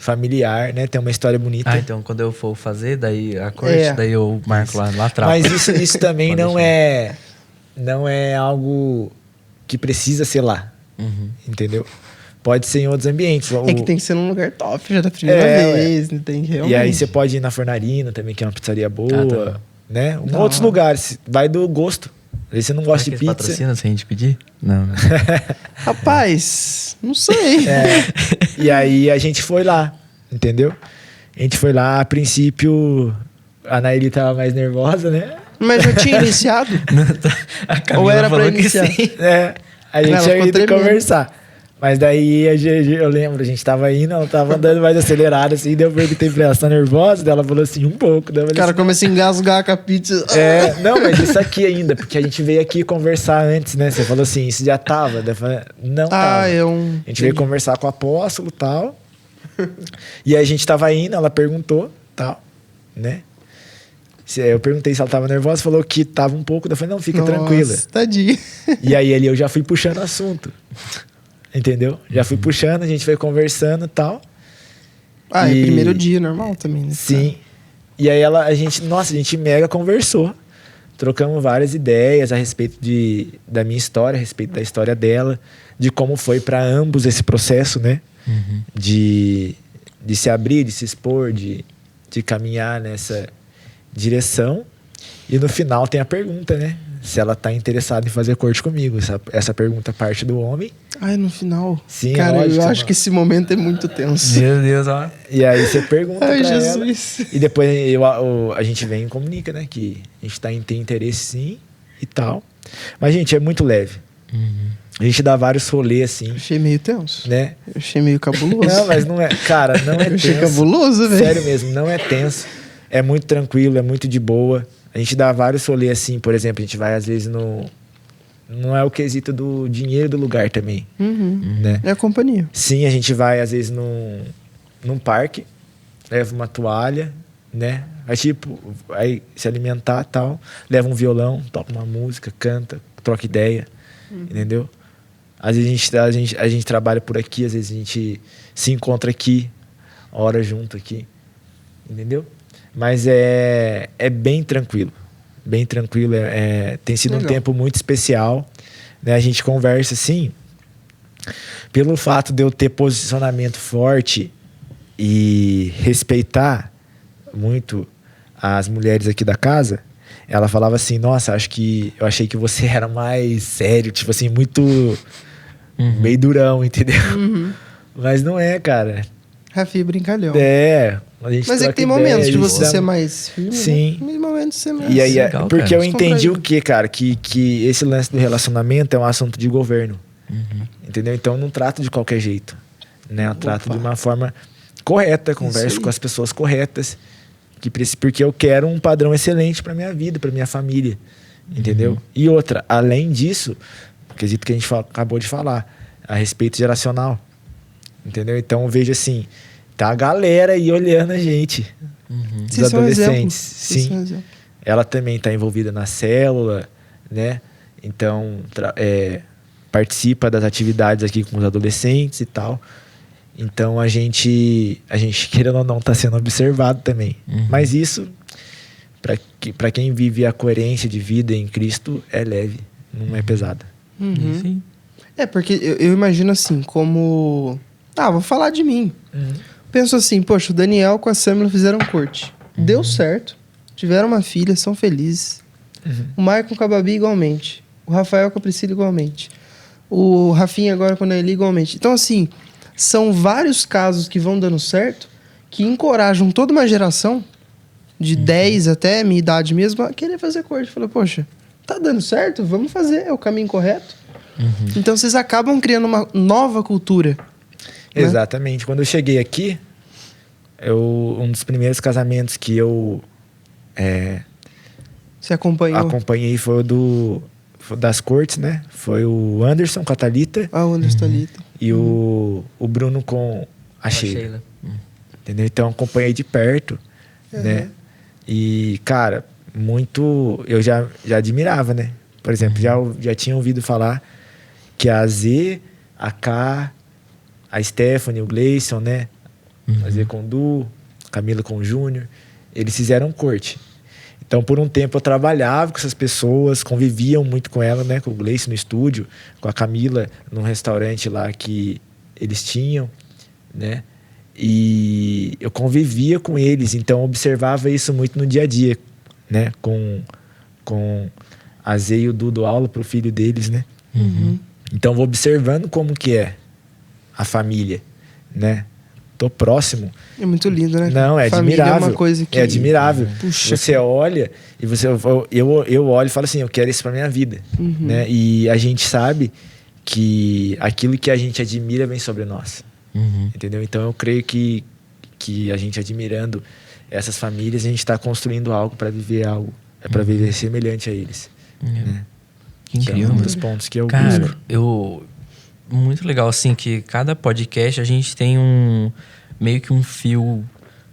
familiar, né? Tem uma história bonita. Então quando eu for fazer daí a corte, daí eu marco lá La Trapa. Mas isso também não é algo que precisa ser lá, entendeu? Pode ser em outros ambientes. É que tem que ser num lugar top já da primeira vez, né? Tem que realmente. E aí você pode ir na Fornarina também, que é uma pizzaria boa, né? Outros lugares, vai do gosto. Às vezes você não gosta de pizza. Patrocina se a gente pedir? Não. Rapaz, não sei. E aí a gente foi lá, entendeu? A gente foi lá, a princípio, a Naeli tava mais nervosa, né? Mas já tinha iniciado? Ou era pra iniciar? A gente tinha ido conversar. Mas daí eu lembro, a gente tava indo, ela tava andando mais acelerada, assim, daí eu perguntei pra ela, você tá nervosa? Daí ela falou assim, um pouco. O cara começa a engasgar com a pizza. Não, mas isso aqui ainda, porque a gente veio aqui conversar antes, né? Você falou assim, isso já tava? Daí eu falei, não tava. A gente veio conversar com o apóstolo e tal. E aí a gente tava indo, ela perguntou, tal, né? Eu perguntei se ela tava nervosa, falou que tava um pouco, daí eu falei, não, fica tranquila. Tadinha. E aí ali eu já fui puxando assunto. Entendeu? Já fui puxando, a gente foi conversando e tal. É primeiro dia, normal também, né? Sim. E aí a gente mega conversou. Trocamos várias ideias a respeito da minha história, a respeito da história dela, de como foi para ambos esse processo, né? De se abrir, de se expor, de caminhar nessa direção. E no final tem a pergunta, né? Se ela tá interessada em fazer corte comigo. Essa pergunta parte do homem. No final? Sim, cara, lógico, eu acho que esse momento é muito tenso. Meu Deus, ó. E aí você pergunta pra Jesus. ela. E depois a gente vem e comunica, né? Que a gente tem interesse sim e tal. Mas, gente, é muito leve. A gente dá vários rolês, assim. Eu achei meio tenso. Né? Eu achei meio cabuloso. Não, mas não é... Cara, não é tenso. Eu achei cabuloso, velho. Sério mesmo, não é tenso. É muito tranquilo, é muito de boa. A gente dá vários rolês assim, por exemplo, a gente vai às vezes não é o quesito do dinheiro do lugar também, né? É a companhia. Sim, a gente vai às vezes num parque, leva uma toalha, né? Aí se alimentar e tal, leva um violão, toca uma música, canta, troca ideia, entendeu? Às vezes a gente trabalha por aqui, às vezes a gente se encontra aqui, hora junto aqui, entendeu? Mas é bem tranquilo. Bem tranquilo. Tem sido um tempo muito especial. Né? A gente conversa assim. Pelo fato de eu ter posicionamento forte e respeitar muito as mulheres aqui da casa, ela falava assim, nossa, eu achei que você era mais sério, tipo assim, muito meio durão, entendeu? Mas não é, cara. Rafi, brincalhão. Mas é que tem momentos de você ser mais firme. Sim. Né? Tem momentos de ser mais... E aí, legal, porque cara. eu entendi o que, cara? Que esse lance do relacionamento é um assunto de governo. Entendeu? Então eu não trato de qualquer jeito. Né? Eu trato de uma forma correta, converso com as pessoas corretas. Porque eu quero um padrão excelente pra minha vida, pra minha família. Entendeu? E outra, além disso, o quesito que a gente acabou de falar, a respeito geracional. Entendeu? Então eu vejo assim, tá a galera aí olhando a gente, dos adolescentes. Sim. Ela também tá envolvida na célula, né? Então participa das atividades aqui com os adolescentes e tal. Então a gente querendo ou não tá sendo observado também. Mas isso, para quem vive a coerência de vida em Cristo, é leve, não é pesada. Sim. Porque eu imagino assim, como... vou falar de mim. Penso assim, poxa, o Daniel com a Samila fizeram corte. Deu certo. Tiveram uma filha, são felizes. O Maicon com a Babi igualmente. O Rafael com a Priscila igualmente. O Rafinha agora com a Nelly igualmente. Então, assim, são vários casos que vão dando certo, que encorajam toda uma geração, de 10 até a minha idade mesmo, a querer fazer corte. Falei, poxa, tá dando certo? Vamos fazer, é o caminho correto. Então, vocês acabam criando uma nova cultura. Exatamente. Né? Quando eu cheguei aqui, um dos primeiros casamentos que eu Você acompanhei foi foi das cortes, né? Foi o Anderson com a Thalita. O Anderson Thalita. E o Bruno com a Sheila. Entendeu? Então, acompanhei de perto, né? E, cara, eu já admirava, né? Por exemplo, já tinha ouvido falar que a Z, a K, a Stephanie, o Gleison, né? A Z com o Du, Camila com o Júnior, eles fizeram corte. Então, por um tempo, eu trabalhava com essas pessoas, conviviam muito com ela, né? Com o Gleison no estúdio, com a Camila num restaurante lá que eles tinham, né? E eu convivia com eles, então observava isso muito no dia a dia, né? Com a Z e o Du do aula pro filho deles, né? Então, vou observando como que é a família, né? Tô próximo. É muito lindo, né? Não, é família admirável. É uma coisa que... É admirável. Puxa. Você olha e eu olho e falo assim, eu quero isso pra minha vida, né? E a gente sabe que aquilo que a gente admira vem sobre nós, entendeu? Então, eu creio que a gente admirando essas famílias, a gente tá construindo algo para viver algo, para viver semelhante a eles, né? Incrível. Então, um dos pontos que eu Cara, muito legal, assim, que cada podcast a gente tem meio que um fio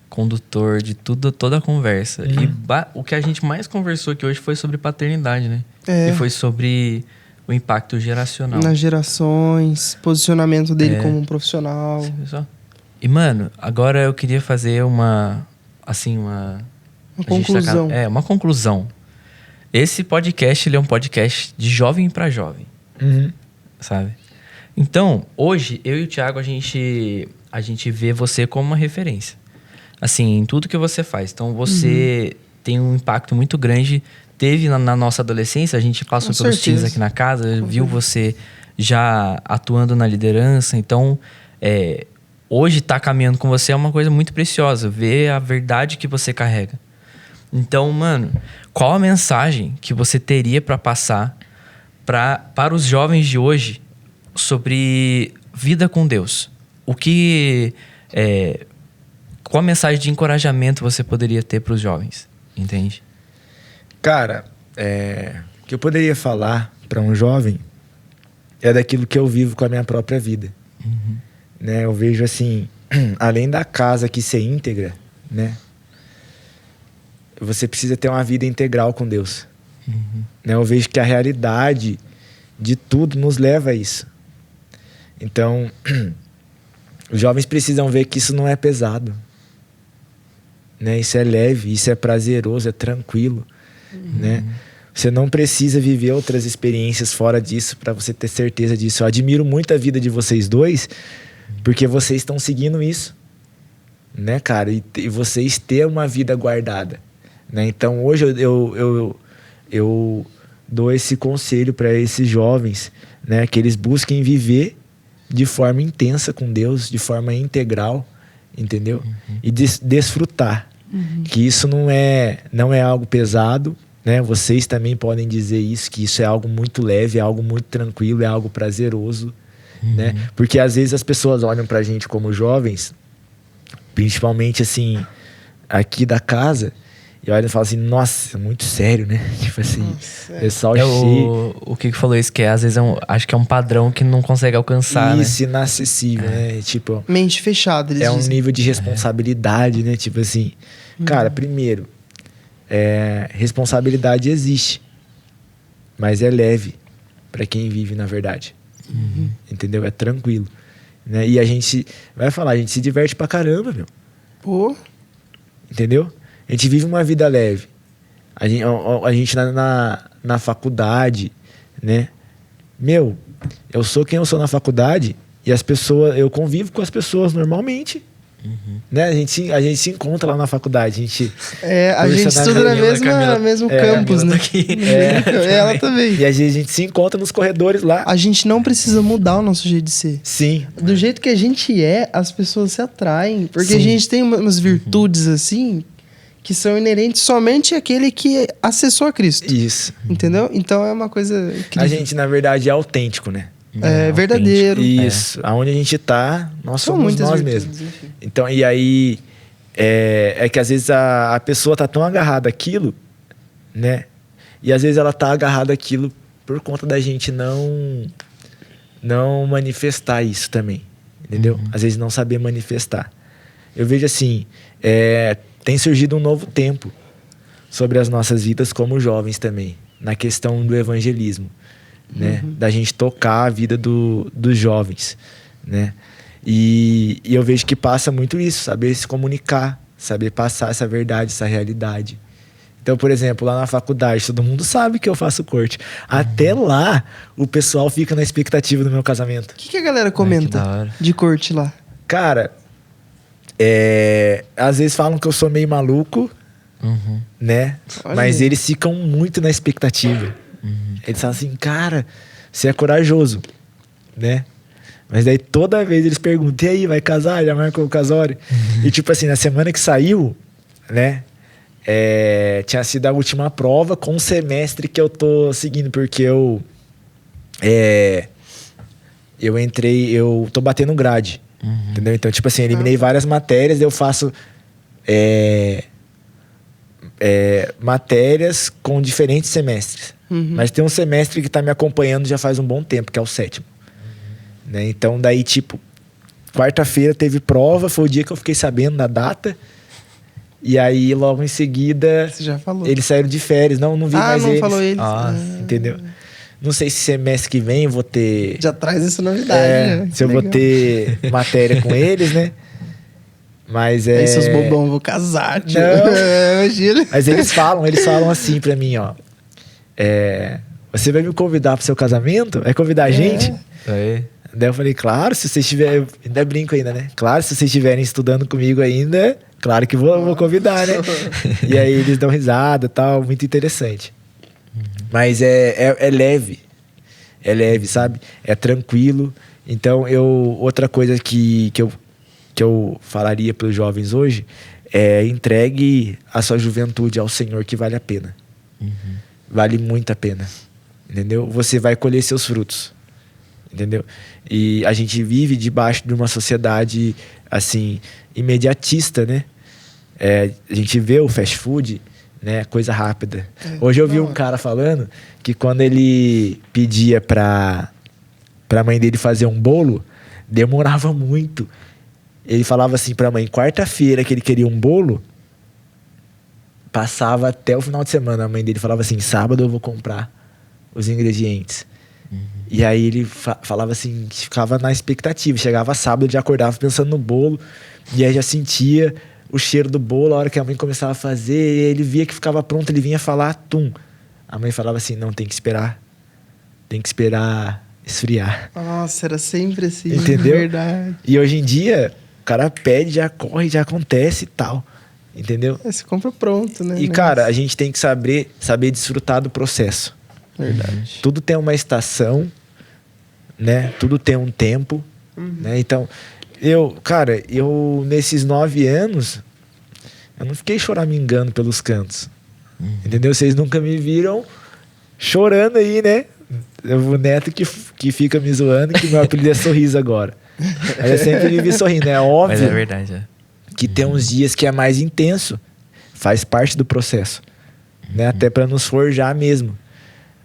condutor de toda a conversa. E o que a gente mais conversou aqui hoje foi sobre paternidade, né? E foi sobre o impacto geracional. Nas gerações, posicionamento dele como um profissional. E, mano, agora eu queria fazer uma conclusão. Uma conclusão. Esse podcast, ele é um podcast de jovem para jovem. Sabe? Então, hoje, eu e o Thiago, a gente vê você como uma referência. Assim, em tudo que você faz. Então, você tem um impacto muito grande. Teve na nossa adolescência, a gente passou pelos teens aqui na casa, viu você já atuando na liderança. Então, hoje estar caminhando com você é uma coisa muito preciosa. Ver a verdade que você carrega. Então, mano, qual a mensagem que você teria para passar para os jovens de hoje sobre vida com Deus? Qual a mensagem de encorajamento você poderia ter para os jovens? Entende? Cara, o que eu poderia falar para um jovem é daquilo que eu vivo com a minha própria vida. Né? Eu vejo assim, além da casa que ser íntegra, né? Você precisa ter uma vida integral com Deus. Né? Eu vejo que a realidade de tudo nos leva a isso. Então, os jovens precisam ver que isso não é pesado. Né? Isso é leve, isso é prazeroso, é tranquilo. Né? Você não precisa viver outras experiências fora disso para você ter certeza disso. Eu admiro muito a vida de vocês dois, porque vocês estão seguindo isso. Né, cara? E vocês ter uma vida guardada. Né? Então, hoje eu dou esse conselho para esses jovens, né? Que eles busquem viver de forma intensa com Deus, de forma integral, entendeu? E desfrutar. Que isso não é algo pesado, né? Vocês também podem dizer isso, que isso é algo muito leve, é algo muito tranquilo, é algo prazeroso, né? Porque às vezes as pessoas olham pra gente como jovens, principalmente assim, aqui da casa, e olha e fala assim, nossa, muito sério, né? Tipo assim, pessoal cheio. O que falou isso, que às vezes acho que é um padrão que não consegue alcançar, isso, né? Inacessível, né? Tipo, mente fechada, eles dizem. Um nível de responsabilidade, né? Tipo assim, cara, primeiro, responsabilidade existe, mas é leve pra quem vive na verdade. Entendeu? É tranquilo. Né? E a gente a gente se diverte pra caramba, meu. Pô. Entendeu? A gente vive uma vida leve. A gente na faculdade, né? Meu, eu sou quem eu sou na faculdade e as pessoas, eu convivo com as pessoas normalmente. Né? A gente se encontra lá na faculdade. A gente estuda na mesmo campus, né? Ela também. E às vezes a gente se encontra nos corredores lá. A gente não precisa mudar o nosso jeito de ser. Sim. Do jeito que a gente as pessoas se atraem. Porque a gente tem umas virtudes assim que são inerentes somente àquele que acessou a Cristo. Isso. Entendeu? Então é uma coisa incrível. A gente, na verdade, é autêntico, né? É verdadeiro. Isso. Aonde a gente tá, nós somos nós mesmos. Então, e aí, é que às vezes a pessoa tá tão agarrada àquilo, né? E às vezes ela tá agarrada àquilo por conta da gente não manifestar isso também. Entendeu? Às vezes não saber manifestar. Eu vejo assim, tem surgido um novo tempo sobre as nossas vidas como jovens também, na questão do evangelismo. Né? Da gente tocar a vida dos jovens, né? E eu vejo que passa muito isso, saber se comunicar, saber passar essa verdade, essa realidade. Então, por exemplo, lá na faculdade, todo mundo sabe que eu faço corte. Até lá, o pessoal fica na expectativa do meu casamento. O que a galera comenta de corte lá? Cara, às vezes falam que eu sou meio maluco, né? Olha. Mas eles ficam muito na expectativa. Eles falam assim, cara, você é corajoso, né? Mas daí toda vez eles perguntam, e aí, vai casar? Já marcou o casório? E tipo assim, na semana que saiu, né? Tinha sido a última prova com o semestre que eu tô seguindo, porque eu tô batendo grade, entendeu? Então, tipo assim, eliminei várias matérias, eu faço matérias com diferentes semestres. Mas tem um semestre que tá me acompanhando já faz um bom tempo, que é o 7º. Né? Então, daí, tipo, quarta-feira teve prova, foi o dia que eu fiquei sabendo da data. E aí, logo em seguida, você já falou. Eles saíram de férias. Não vi mais não eles. Falou eles. Entendeu? Não sei se semestre que vem eu vou ter... Já traz essa novidade, né? Se eu vou ter matéria com eles, né? Mas Aí seus bobão, vou casar, tio. Imagina. Mas eles falam assim pra mim, ó. Você vai me convidar pro seu casamento? Vai convidar a gente? Daí eu falei, claro, se vocês estiverem... Ainda brinco ainda, né? Claro, se vocês estiverem estudando comigo ainda, claro que vou convidar, né? E aí eles dão risada e tal, muito interessante. Mas é leve. É leve, sabe? É tranquilo. Então, outra coisa que eu falaria para os jovens hoje é entregue a sua juventude ao Senhor, que vale a pena. Vale muito a pena. Entendeu? Você vai colher seus frutos. Entendeu? E a gente vive debaixo de uma sociedade, assim, imediatista, né? A gente vê o fast food, né? Coisa rápida. Hoje eu vi um cara falando que quando ele pedia pra mãe dele fazer um bolo, demorava muito. Ele falava assim pra mãe, quarta-feira que ele queria um bolo, passava até o final de semana. A mãe dele falava assim, sábado eu vou comprar os ingredientes. E aí ele falava assim, que ficava na expectativa. Chegava sábado, já acordava pensando no bolo. E aí já sentia o cheiro do bolo. A hora que a mãe começava a fazer, ele via que ficava pronto, ele vinha falar, tum. A mãe falava assim, não, tem que esperar. Tem que esperar esfriar. Nossa, era sempre assim. Entendeu? Verdade. E hoje em dia, o cara pede, já corre, já acontece e tal. Entendeu? Você compra pronto, né? E, cara, a gente tem que saber desfrutar do processo. Verdade. Tudo tem uma estação, né? Tudo tem um tempo, né? Então, eu nesses 9 anos, eu não fiquei choramingando pelos cantos. Entendeu? Vocês nunca me viram chorando aí, né? O neto que fica me zoando, que meu apelido é Sorriso agora. Mas eu sempre me vi sorrindo, é óbvio. Mas é verdade, que tem uns dias que é mais intenso. Faz parte do processo. Né? Até para nos forjar mesmo.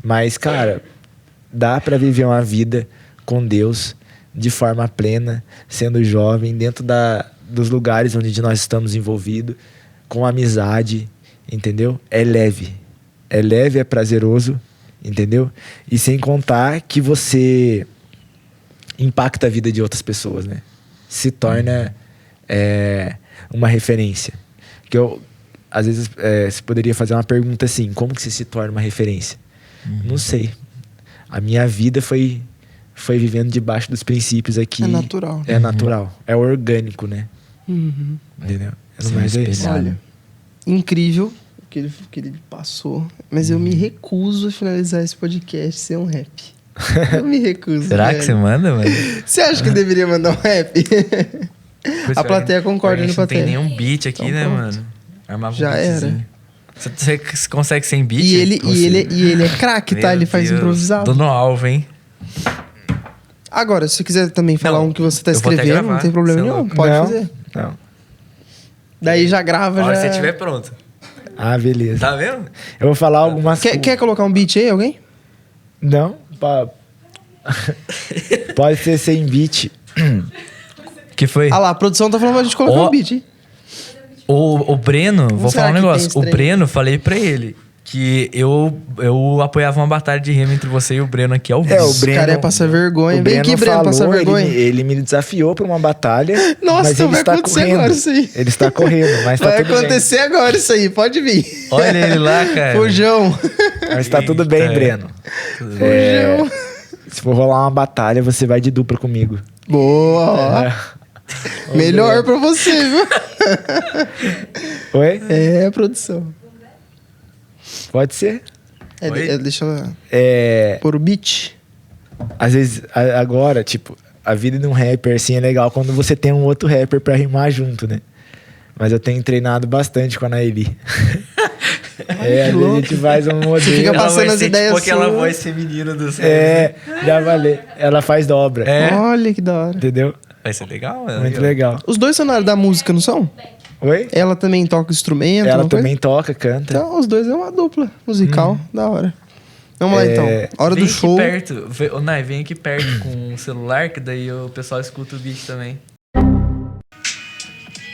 Mas, cara, dá para viver uma vida com Deus de forma plena, sendo jovem, dentro dos lugares onde nós estamos envolvidos, com amizade, entendeu? É leve, é prazeroso, entendeu? E sem contar que você impacta a vida de outras pessoas, né? Se torna uma referência. Que às vezes, você poderia fazer uma pergunta assim, como que você se torna uma referência? Não sei. A minha vida foi foi vivendo debaixo dos princípios aqui. É natural. É natural. É orgânico, né? Uhum. Entendeu? Sim, Mas é isso. espelhado. Olha, incrível o que ele passou. Mas eu me recuso a finalizar esse podcast sem um rap. Eu me recuso. Será velho. que você manda, mano? Você acha que eu deveria mandar um rap? A plateia concorda no no plateia. Não tem nenhum beat aqui, Então, né, pronto. mano? Armava Já um beatzinho. Você consegue sem beat? E ele é craque, tá? Meu Ele faz Deus. improvisado. Dono Alvo, hein? Agora, se você quiser também falar Não, um que você tá eu vou até escrevendo, gravar, não tem problema você é nenhum. louco. Pode Não. fazer. Não. Daí já grava, A hora já... que você estiver pronto. Ah, beleza. Tá vendo? Eu vou falar algumas Quer colocar um beat aí, alguém? Não? Pode ser sem beat. Que foi? Ah lá, a produção tá falando pra gente colocar Ó, um beat, hein? O Breno, vou será falar um que tem negócio. esse O trem? Breno, falei pra ele que eu apoiava uma batalha de rima entre você e o Breno aqui ao vivo. É, o Esse cara é passar vergonha. o Vem aqui, Breno, falou, passar vergonha. Ele me desafiou pra uma batalha. Nossa, mas ele vai está acontecer correndo. agora isso aí. Ele está correndo, mas tá Vai tudo acontecer agora isso aí, pode vir. Olha ele lá, cara. Fujão. bem. Mas tá tudo bem, Eita. Breno. Fujão. Se for rolar uma batalha, você vai de dupla comigo. Boa, ó. É. Melhor pra você, viu? Oi? É, produção. Pode ser. Oi? Deixa eu É, pôr o beat. às vezes, agora, tipo, a vida de um rapper, assim, é legal quando você tem um outro rapper pra rimar junto, né? Mas eu tenho treinado bastante com a Naeli. Às vezes a gente faz um modelo. fica Ela passando vai as ser ideias tipo aquela suas. voz feminina do céu. Já valeu. Ela faz dobra. É. Olha que da hora. Entendeu? Vai ser legal, mano. Muito legal. Os dois são na área da música, não são? Oi? Ela também toca instrumento? Ela alguma coisa? também toca, canta. Então, os dois é uma dupla musical, da hora. Vamos lá, então. Hora Vem do show. aqui perto. Ô, Nai, vem aqui perto com o celular, que daí o pessoal escuta o beat também.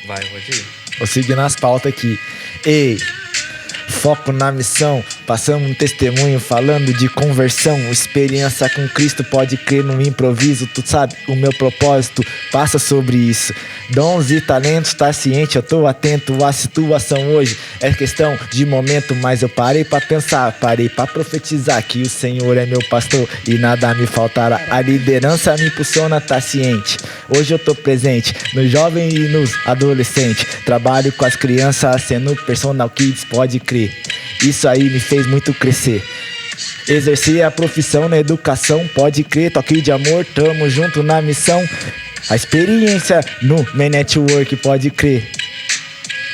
Vai, pode ir. Vou seguir nas pautas aqui. Ei, foco na missão. Passamos um testemunho falando de conversão. Experiência com Cristo, pode crer no improviso. Tu sabe, o meu propósito passa sobre isso. Dons e talentos, tá ciente, eu tô atento à situação hoje. É questão de momento, mas eu parei pra pensar, parei pra profetizar que o Senhor é meu pastor e nada me faltará. A liderança me impulsiona, tá ciente. Hoje eu tô presente no jovem e nos adolescentes. Trabalho com as crianças, sendo personal kids, pode crer. Isso aí me fez muito crescer. Exercer a profissão na educação, pode crer, toque de amor, tamo junto na missão. A experiência no main network, pode crer.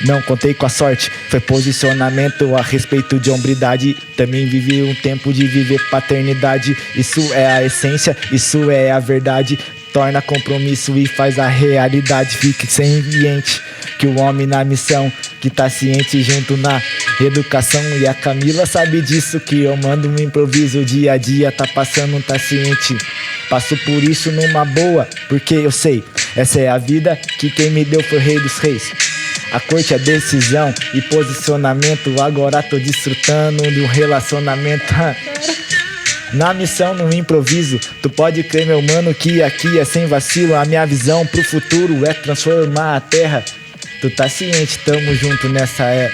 Não contei com a sorte, foi posicionamento a respeito de hombridade. Também vivi um tempo de viver paternidade. Isso é a essência, isso é a verdade. Torna compromisso e faz a realidade. Fique sem ambiente, que o homem na missão, que tá ciente junto na educação. E a Camila sabe disso, que eu mando um improviso. Dia a dia tá passando, tá ciente. Passo por isso numa boa, porque eu sei, essa é a vida que quem me deu foi o Rei dos Reis. A corte é decisão e posicionamento. Agora tô desfrutando de um relacionamento. Na missão, no improviso, tu pode crer, meu mano, que aqui é sem vacilo. A minha visão pro futuro é transformar a terra. Tu tá ciente, tamo junto nessa era.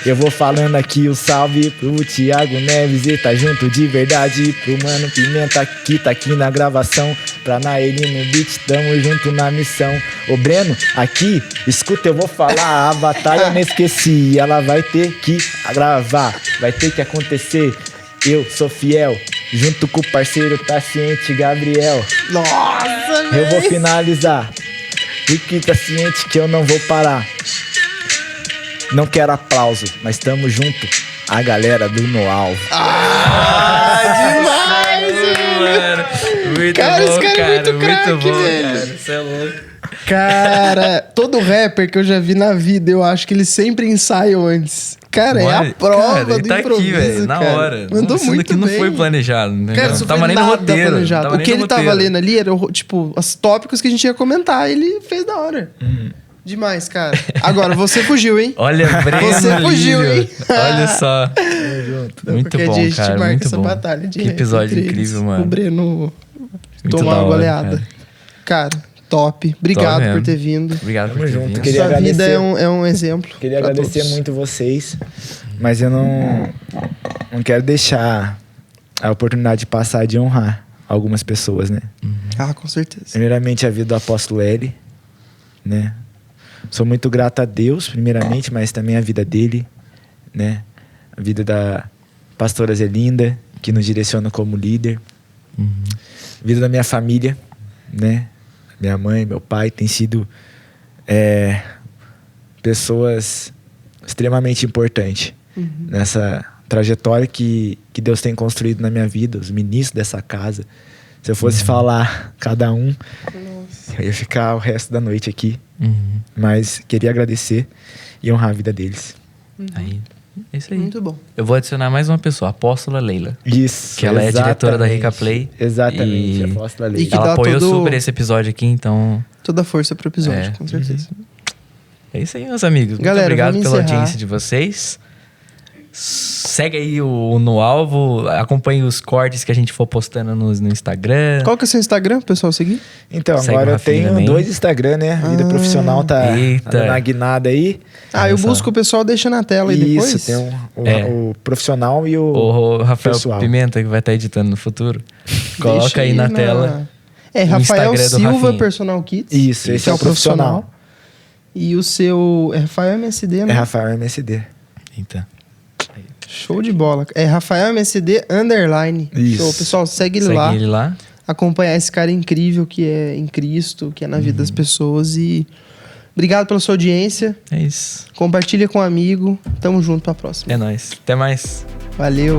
Eu vou falando aqui o salve pro Thiago Neves e tá junto de verdade. Pro Mano Pimenta que tá aqui na gravação. Pra Naeli no beat, tamo junto na missão. Ô Breno, aqui, escuta, eu vou falar. A batalha eu não esqueci, ela vai ter que gravar, vai ter que acontecer. Eu sou fiel, junto com o parceiro tá ciente, Gabriel. Nossa, Eu vou finalizar, porque tá ciente que eu não vou parar. Não quero aplauso, mas tamo junto, a galera do No Alvo. demais, Mano, muito Cara, bom, esse cara é muito muito craque, bom, velho. cara. Você é louco. Cara, todo rapper que eu já vi na vida, eu acho que eles sempre ensaiam antes. Cara, é Olha, a prova cara, ele do tá improviso, aqui, velho, na cara. hora. Mandou Isso muito daqui não bem. foi planejado, né? Cara, Não isso tava foi nem no nada roteiro. planejado. Tava O nem que no ele tava roteiro. lendo ali era, tipo, os tópicos que a gente ia comentar. Ele fez da hora. Demais, cara. Agora, você fugiu, hein? Olha, Breno Você fugiu, Lírio. hein? Olha só. Muito Qualquer bom, dia a gente cara. marca Muito essa bom. batalha de Que rap episódio entre incrível, eles. mano. O Breno Muito tomar da uma hora, goleada. Cara, top. Obrigado mesmo. por ter vindo. Obrigado Tamo por ter junto, vindo. queria Sua vida agradecer. é um exemplo. Queria pra agradecer todos. muito vocês, mas eu não quero deixar a oportunidade de passar de honrar algumas pessoas, né? Ah, com certeza. Primeiramente, a vida do apóstolo L, né? Sou muito grato a Deus, primeiramente, mas também a vida dele, né? A vida da pastora Zelinda, que nos direciona como líder. Vida da minha família, né? Minha mãe, meu pai, tem sido pessoas extremamente importantes nessa trajetória que Deus tem construído na minha vida, os ministros dessa casa. Se eu fosse falar cada um, eu ia ficar o resto da noite aqui. Mas queria agradecer e honrar a vida deles. Aí, é isso aí. Muito bom. Eu vou adicionar mais uma pessoa, a apóstola Leila. Isso. Que ela é diretora da Rica Play. Exatamente, E a apóstola Leila. E que ela dá apoiou todo- super esse episódio aqui, então... Toda a força pro episódio, É. com certeza. É isso aí, meus amigos. Galera, Muito obrigado vamos pela encerrar. audiência de vocês. Segue aí o No Alvo, acompanhe os cortes que a gente for postando no Instagram. Qual que é o seu Instagram, pro pessoal seguir? Então, Segue agora o eu Rafinha tenho também. 2 Instagram, né? A vida profissional tá Eita. dando uma guinada aí. Ah, eu Olha só. busco o pessoal, deixa na tela e depois. Isso, tem É. o profissional e O Rafael pessoal. Pimenta, que vai estar editando no futuro. Deixa Coloca aí na tela. É, o Rafael Instagram do Silva Rafinha. Personal Kits. Isso, esse que é o profissional. E o seu é Rafael MSD, né? É Rafael MSD. Eita. Show de bola. É Rafael MSD _ Isso. Show. Pessoal, segue ele Segue lá. ele lá. Acompanhar esse cara incrível que é em Cristo, que é na vida das pessoas. E obrigado pela sua audiência. É isso. Compartilha com um amigo. Tamo junto pra próxima. É nóis. Até mais. Valeu.